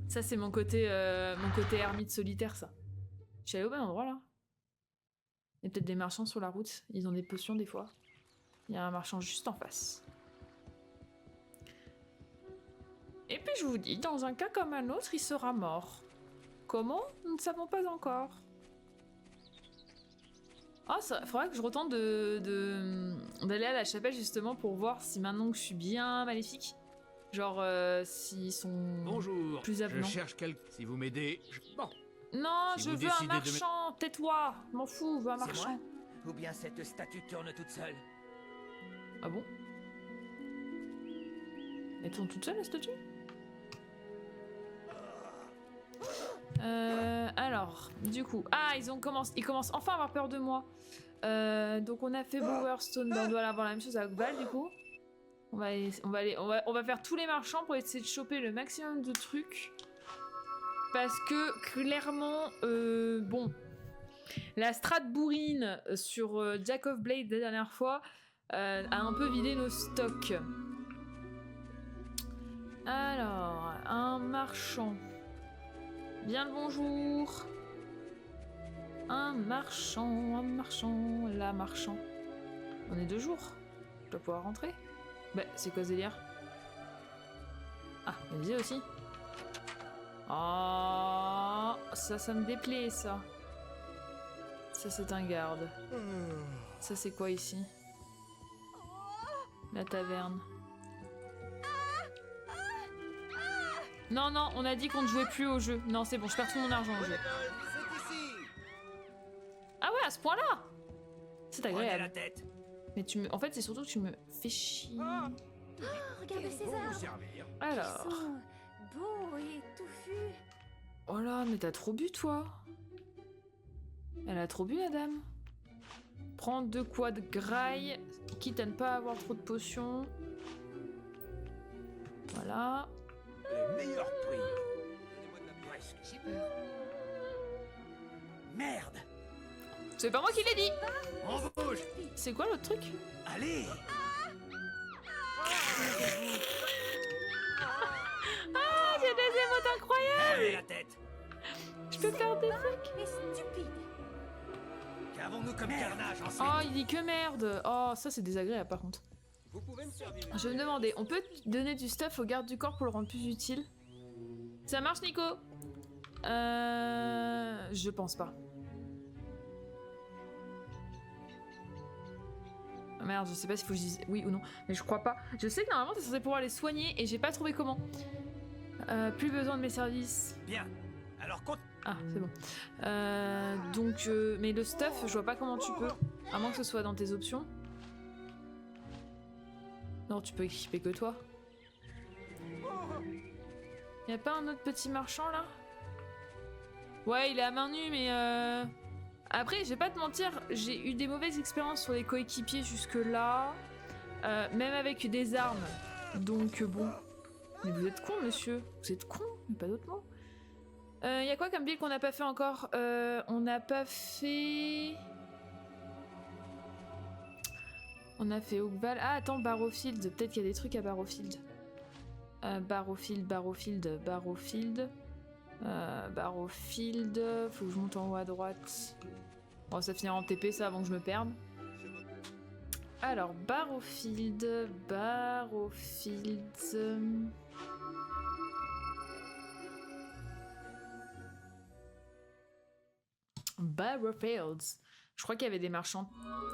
Ça, c'est mon côté ermite solitaire, ça. Je suis allée au bon endroit, là. Il y a peut-être des marchands sur la route. Ils ont des potions, des fois. Il y a un marchand juste en face. Et puis, je vous dis, dans un cas comme un autre, il sera mort. Comment? Nous ne savons pas encore. Ah, ça faudra que je retente d'aller à la chapelle, justement, pour voir si maintenant que je suis bien maléfique, genre, s'ils sont
Bonjour,
plus avenants.
je cherche quelqu'un. Si vous m'aidez, Bon.
Non,
Si
je
vous
veux un
décidez de
marchand. Tais-toi. M'en fous, je veux un
C'est
marchand.
moi? Ou bien cette statue tourne toute seule?
Ah bon? Elle tourne toute seule, la statue? Alors, du coup... Ah, ils commencent enfin à avoir peur de moi. Donc on a fait Bowerstone, ben on doit avoir la même chose à Oakvale, du coup. On va faire tous les marchands pour essayer de choper le maximum de trucs. Parce que, clairement, bon... La strat bourrine sur Jack of Blade la dernière fois a un peu vidé nos stocks. Alors, un marchand. Bien le bonjour. Un marchand, la marchand. On est 2 jours. Je dois pouvoir rentrer. Bah, c'est quoi ce délire? Ah, il disait aussi. Oh, ça me déplaît, ça. Ça, c'est un garde. Ça, c'est quoi ici? La taverne. Non, non, on a dit qu'on ne jouait plus au jeu. Non, c'est bon, je perds tout mon argent au jeu. Ah ouais, à ce point-là! C'est agréable.
La tête.
Mais en fait, c'est surtout que tu me fais chier.
Regardez ces arbres. Ils
Alors...
sont beaux et touffus.
Oh là, mais t'as trop bu, toi. Elle a trop bu, la dame. Prends 2 quads de graille, quitte à ne pas avoir trop de potions. Voilà.
Les meilleurs prix. Presque. J'ai peur. Merde.
C'est pas moi qui l'ai dit.
On bouge.
C'est quoi l'autre truc?
Allez.
Ah, j'ai des émotes incroyables.
Levez la tête.
Je peux faire des trucs.
Mais stupide.
Qu'avons-nous comme carnage ensuite?
Oh, il dit que merde. Oh, ça c'est désagréable par contre.
Vous pouvez me servir.
Je me demandais, on peut donner du stuff au garde du corps pour le rendre plus utile? Ça marche, Nico? Je pense pas. Oh merde, je sais pas s'il faut que je dise oui ou non, mais je crois pas. Je sais que normalement t'es censé pouvoir les soigner et j'ai pas trouvé comment. Plus besoin de mes services.
Bien. Alors compte.
Ah, c'est bon. Mais le stuff, je vois pas comment tu peux. À moins que ce soit dans tes options. Non, tu peux équiper que toi. Y'a pas un autre petit marchand là? Ouais, il est à main nue, mais après, je vais pas te mentir, j'ai eu des mauvaises expériences sur les coéquipiers jusque-là. Même avec des armes. Donc bon. Mais vous êtes con, monsieur. Vous êtes con, mais pas d'autre mot. Y'a quoi comme ville qu'on n'a pas fait encore? On n'a pas fait... On a fait Oakvale. Ah, attends, Barrowfield. Peut-être qu'il y a des trucs à Barrowfield. Barrowfield. Faut que je monte en haut à droite. Bon, ça finira en TP, ça, avant que je me perde. Alors, Barrowfield. Barrowfields. Je crois qu'il y avait des marchands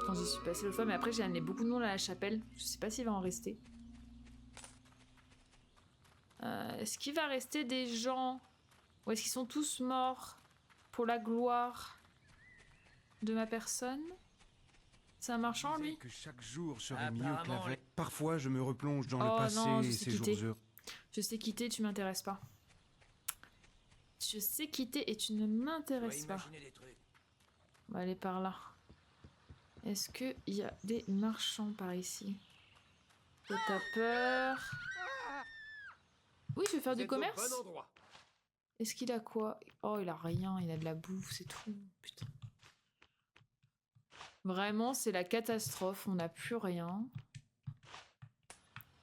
quand j'y suis passée l'autre fois, mais après j'ai amené beaucoup de monde à la chapelle. Je sais pas s'il va en rester. Est-ce qu'il va rester des gens? Ou est-ce qu'ils sont tous morts pour la gloire de ma personne? C'est un marchand, lui?
Que chaque jour serait mieux que la
Apparemment,
veille. Parfois, je me replonge dans
Oh
le passé
non, je
et
sais
ces jours
quitter.
heureux.
Je sais quitter, tu m'intéresses pas. Je sais quitter et tu ne m'intéresses pas.
Des trucs.
On va aller par là. Est-ce qu'il y a des marchands par ici? Toi, t'as peur? Oui, je vais faire
Vous
du
êtes au
commerce.
bon endroit.
Est-ce qu'il a quoi? Oh, il a rien, il a de la bouffe, c'est tout. Putain. Vraiment, c'est la catastrophe. On n'a plus rien.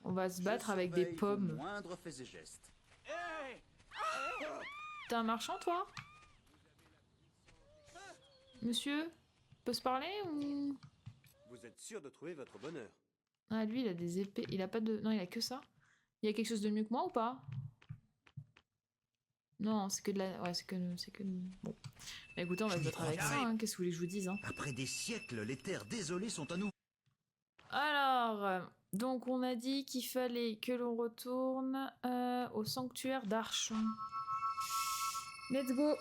On va se battre avec des pommes.
Moindre fait et geste.
T'es un marchand, toi? Monsieur? Peut se parler ou...
Vous êtes sûr de trouver votre bonheur?
Ah, lui, il a des épées. Il a pas de... Non, il a que ça. Il y a quelque chose de mieux que moi ou pas? Non, c'est que de la... Ouais, c'est que... Bon. Bah, écoutez, on va se battre avec ça, hein. Qu'est-ce que vous voulez que je vous dise, hein?
Après des siècles, les terres désolées sont à nouveau.
Alors... Donc, on a dit qu'il fallait que l'on retourne au sanctuaire d'Archon. Let's go.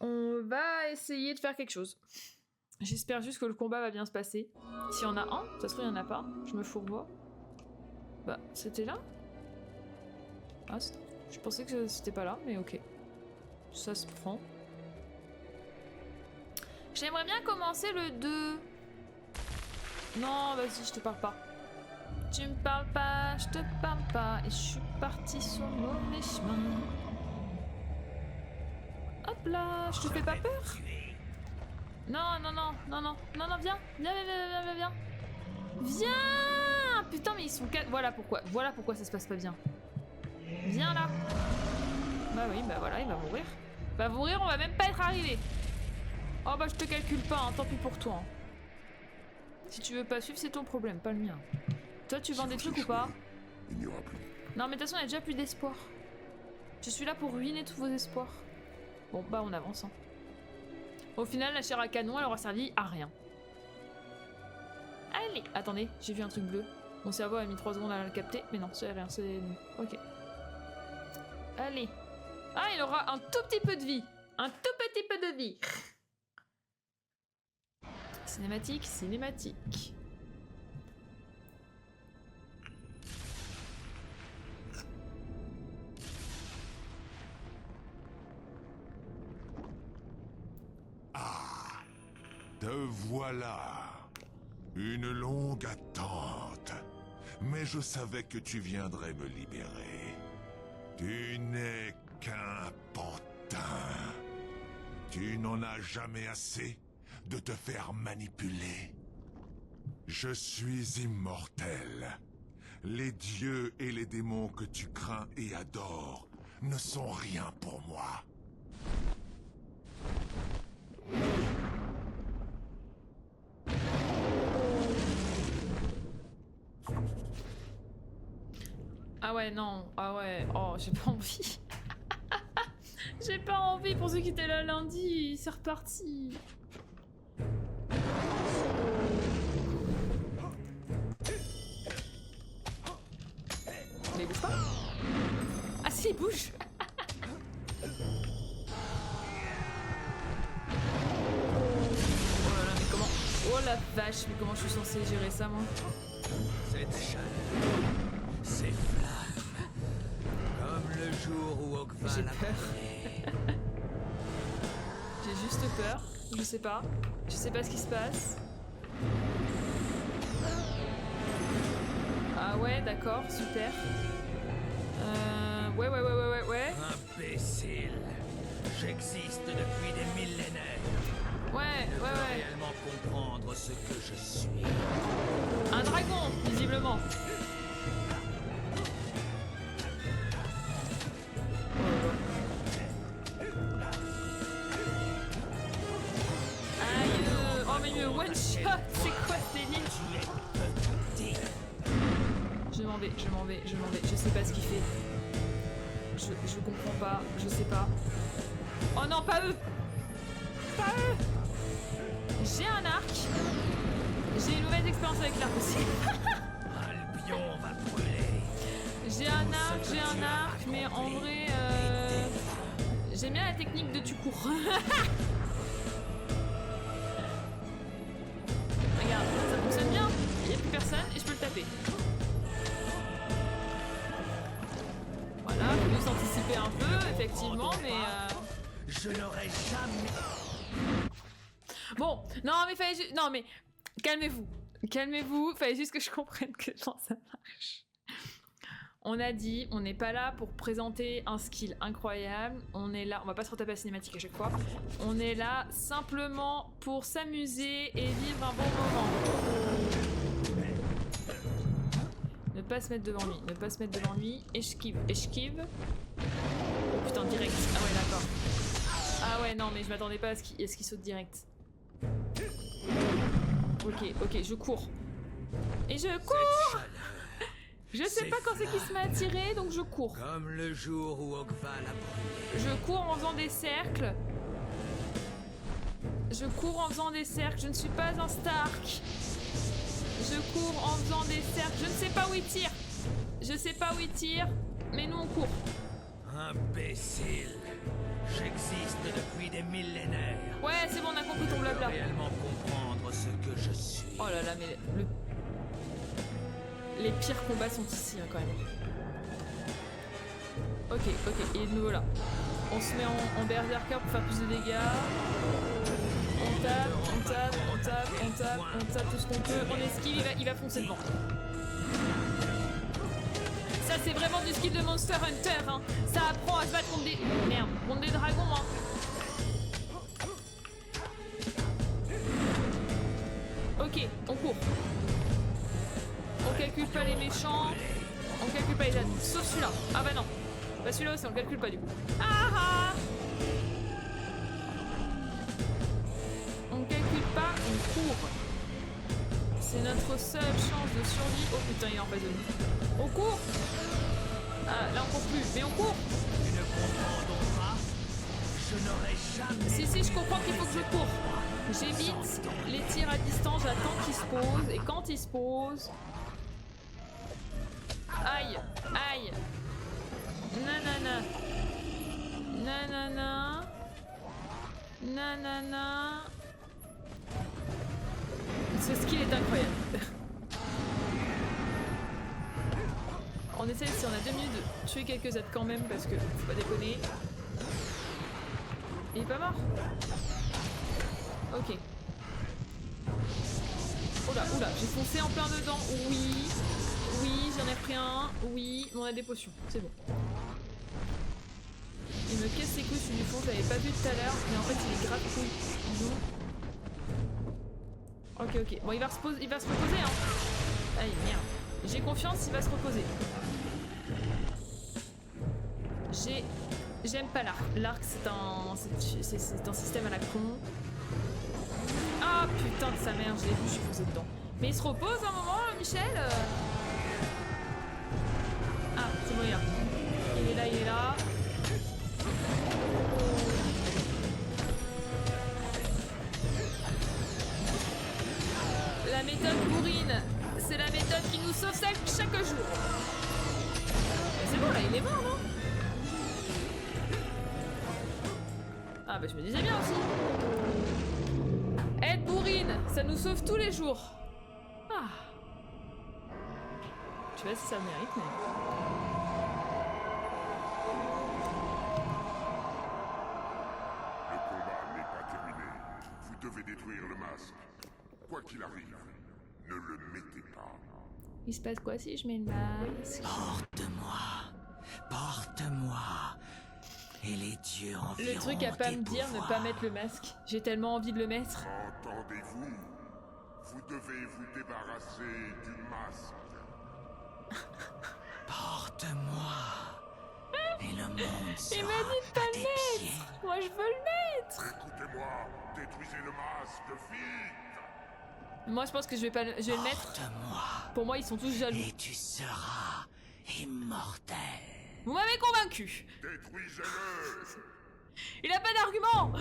On va essayer de faire quelque chose. J'espère juste que le combat va bien se passer. S'il y en a un, ça se trouve il y en a pas. Je me fourvoie. Bah, c'était là? Ah, je pensais que c'était pas là, mais ok. Ça se prend. J'aimerais bien commencer le 2. Non, vas-y, je te parle pas. Tu me parles pas, je te parle pas. Et je suis partie sur le mauvais chemin. Hop là, je te fais pas peur? Non, non, non, non, non, non, non, viens, viens, viens, viens, viens, viens. Putain, mais ils sont quatre. Voilà pourquoi ça se passe pas bien. Viens là. Bah oui, bah voilà, il va mourir. Il va mourir, on va même pas être arrivé. Oh bah je te calcule pas, hein, tant pis pour toi. Hein. Si tu veux pas suivre, c'est ton problème, pas le mien. Toi, tu vends des trucs ou pas?
Il n'y aura plus.
Non, mais de toute façon, il n'y a déjà plus d'espoir. Je suis là pour ruiner tous vos espoirs. Bon, bah on avance. Hein. Au final, la chair à canon, elle aura servi à rien. Allez, attendez, j'ai vu un truc bleu. Mon cerveau a mis 3 secondes à le capter, mais non, c'est rien, c'est... Ok. Allez. Ah, il aura un tout petit peu de vie. Un tout petit peu de vie. Cinématique, cinématique.
Ah, te voilà. Une longue attente. Mais je savais que tu viendrais me libérer. Tu n'es qu'un pantin. Tu n'en as jamais assez de te faire manipuler. Je suis immortel. Les dieux et les démons que tu crains et adores ne sont rien pour moi.
Ah ouais, non. Ah ouais. Oh, j'ai pas envie. J'ai pas envie pour ceux qui étaient là lundi. C'est reparti. Mais il bouge pas. Ah si, il bouge. Oh là là, mais comment... Oh la vache, mais comment je suis censée gérer ça, moi?
Cette chaleur, ces flammes, comme le jour où Ogva
J'ai
l'a
peur.
brûlé.
J'ai juste peur. Je sais pas. Je sais pas ce qui se passe. Ah ouais, d'accord, super. Ouais.
Imbécile, j'existe depuis des millénaires.
Ouais.
Réellement comprendre ce que je suis.
Un dragon, visiblement. Aïe, oh mais le one shot, c'est quoi ce délire? Je m'en vais. Je sais pas ce qu'il fait. Je comprends pas, je sais pas. Oh non, pas eux! Pas eux! J'ai un arc. J'ai une mauvaise expérience avec l'arc aussi.
Albion va brûler.
J'ai un arc, mais en vrai, j'aime bien la technique de tu cours. Regarde, ça fonctionne bien. Il n'y a plus personne et je peux le taper. Voilà, faut juste anticiper un peu, effectivement, mais...
Je n'aurais jamais...
Bon, non mais fallait juste... Non mais, calmez-vous. Fallait juste que je comprenne comment ça marche. On a dit, on n'est pas là pour présenter un skill incroyable. On est là, on va pas se retaper la cinématique à chaque fois. On est là simplement pour s'amuser et vivre un bon moment. Ne pas se mettre devant lui, ne pas se mettre devant lui. Esquive, esquive. Oh putain, direct. Ah ouais, d'accord. Ah ouais, non, mais je m'attendais pas à ce qu'il saute direct. Ok, ok, je cours. Et je cours! Je sais pas quand c'est qu'il se met à tirer, donc je cours.
Comme le jour où Ogval a brûlé.
Je cours en faisant des cercles. Je cours en faisant des cercles. Je ne suis pas un Stark. Je cours en faisant des cercles. Je ne sais pas où il tire. Je sais pas où il tire, mais nous on court.
Imbécile. J'existe depuis des millénaires.
Ouais, c'est bon, on a compris ton blabla.
Je veux réellement comprendre ce que je suis.
Oh là là, mais les pires combats sont ici, hein, quand même. Ok, ok, et de nouveau là. On se met en berserker pour faire plus de dégâts. On tape, on tape, on tape, on tape, on tape tout ce qu'on peut. On esquive, il va foncer devant. Ça, c'est vraiment du skill de Monster Hunter, hein. Ça apprend à se battre contre des... Merde, contre des dragons, hein. Ok, on court. On calcule pas les méchants. On calcule pas les adultes. Sauf celui-là. Ah bah non. Bah celui-là aussi, on le calcule pas du coup. Ah ah. On calcule pas, on court. C'est notre seule chance de survie. Oh putain, il est en face de nous. On court. Ah, là on court plus, mais on court.
Tu ne comprends donc pas? Je n'aurais jamais...
Si, je comprends qu'il faut que je cours. J'évite les tirs à distance, j'attends qu'ils se posent. Et quand ils se posent... Aïe, aïe. Nanana. Nanana. Nanana. Ce skill est incroyable. On essaie, si on a 2 minutes, de tuer quelques êtres quand même, parce que faut pas déconner. Il est pas mort? Ok. Oula, oula, j'ai foncé en plein dedans. Oui. Oui, j'en ai pris un. Oui, on a des potions. C'est bon. Il me casse les couilles sur du fond, je l'avais pas vu tout à l'heure, mais en fait il est grave cool. Ok, ok. Bon, il va se reposer, hein. Aïe, merde. J'ai confiance, il va se reposer. J'aime pas l'arc. L'arc, c'est un système à la con. Ah, putain de sa mère, je l'ai vu, je suis foncé dedans. Mais il se repose un moment, Michel. Ah, c'est bon, il est là. Il est là, il est là. La méthode bourrine, c'est la méthode qui nous sauve chaque jour. C'est bon, là, il est mort, non? Ah bah je me disais bien aussi. Être bourrine, ça nous sauve tous les jours. Ah. Je sais pas si ça mérite, mais...
Le combat n'est pas terminé. Vous devez détruire le masque. Quoi qu'il arrive, ne le mettez pas.
Il se passe quoi si je mets le masque?
Porte-moi. Porte-moi. Et les dieux environ.
Le truc à pas me dire, ne pas mettre le masque. J'ai tellement envie de le mettre.
Entendez-vous? Vous devez vous débarrasser du masque.
Porte-moi. Et le monde sera
Il m'a dit de pas
à
le
tes
mettre.
pieds.
Moi je veux le mettre.
Écoutez-moi, détruisez le masque, vite!
Moi je pense que je vais le mettre.
Porte-moi.
Pour moi ils sont tous jaloux.
Et tu seras immortel.
Vous m'avez convaincu.
Détruisez-le!
Il a pas d'argument.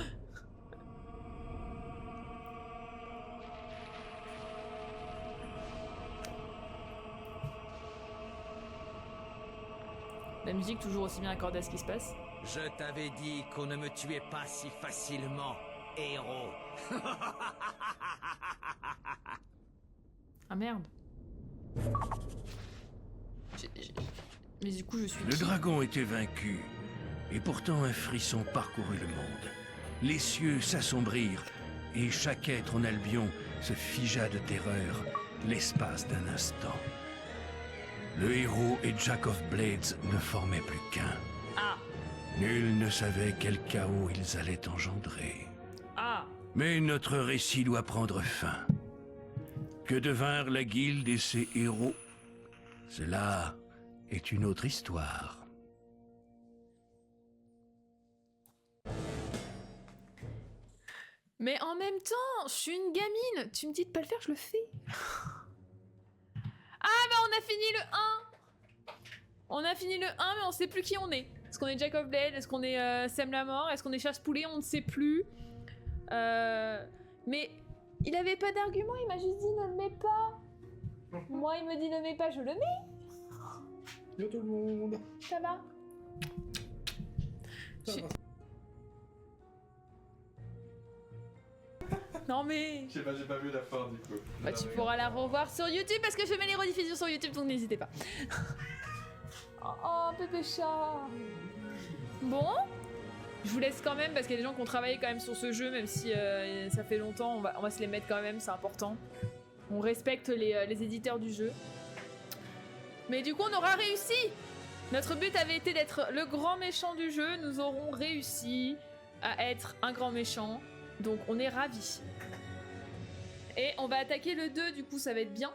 La musique toujours aussi bien accordée à ce qui se passe.
Je t'avais dit qu'on ne me tuait pas si facilement, héros.
Ah merde. Mais du coup je suis...
Le dragon était vaincu, et pourtant un frisson parcourut le monde. Les cieux s'assombrirent, et chaque être en Albion se figea de terreur l'espace d'un instant. Le héros et Jack of Blades ne formaient plus qu'un.
Ah.
Nul ne savait quel chaos ils allaient engendrer.
Ah.
Mais notre récit doit prendre fin. Que devinrent la guilde et ses héros? Cela est une autre histoire.
Mais en même temps, je suis une gamine. Tu me dis de pas le faire, je le fais. Ah bah on a fini le 1. On a fini le 1, mais on sait plus qui on est. Est-ce qu'on est Jack of Blade? Est-ce qu'on est Sem la mort? Est-ce qu'on est Chasse-Poulet? On ne sait plus. Mais il avait pas d'argument, il m'a juste dit ne le mets pas. Moi il me dit ne le mets pas, je le mets.
Yo tout le monde.
Ça va? Non mais...
Je sais pas, j'ai pas vu la fin du coup.
Bah tu pourras la revoir sur YouTube parce que je mets les rediffusions sur YouTube, donc n'hésitez pas. Oh, bébé chat. Bon, je vous laisse quand même parce qu'il y a des gens qui ont travaillé quand même sur ce jeu, même si ça fait longtemps, on va se les mettre quand même, c'est important. On respecte les éditeurs du jeu. Mais du coup, on aura réussi. Notre but avait été d'être le grand méchant du jeu, nous aurons réussi à être un grand méchant, donc on est ravis. Et on va attaquer le 2, du coup ça va être bien.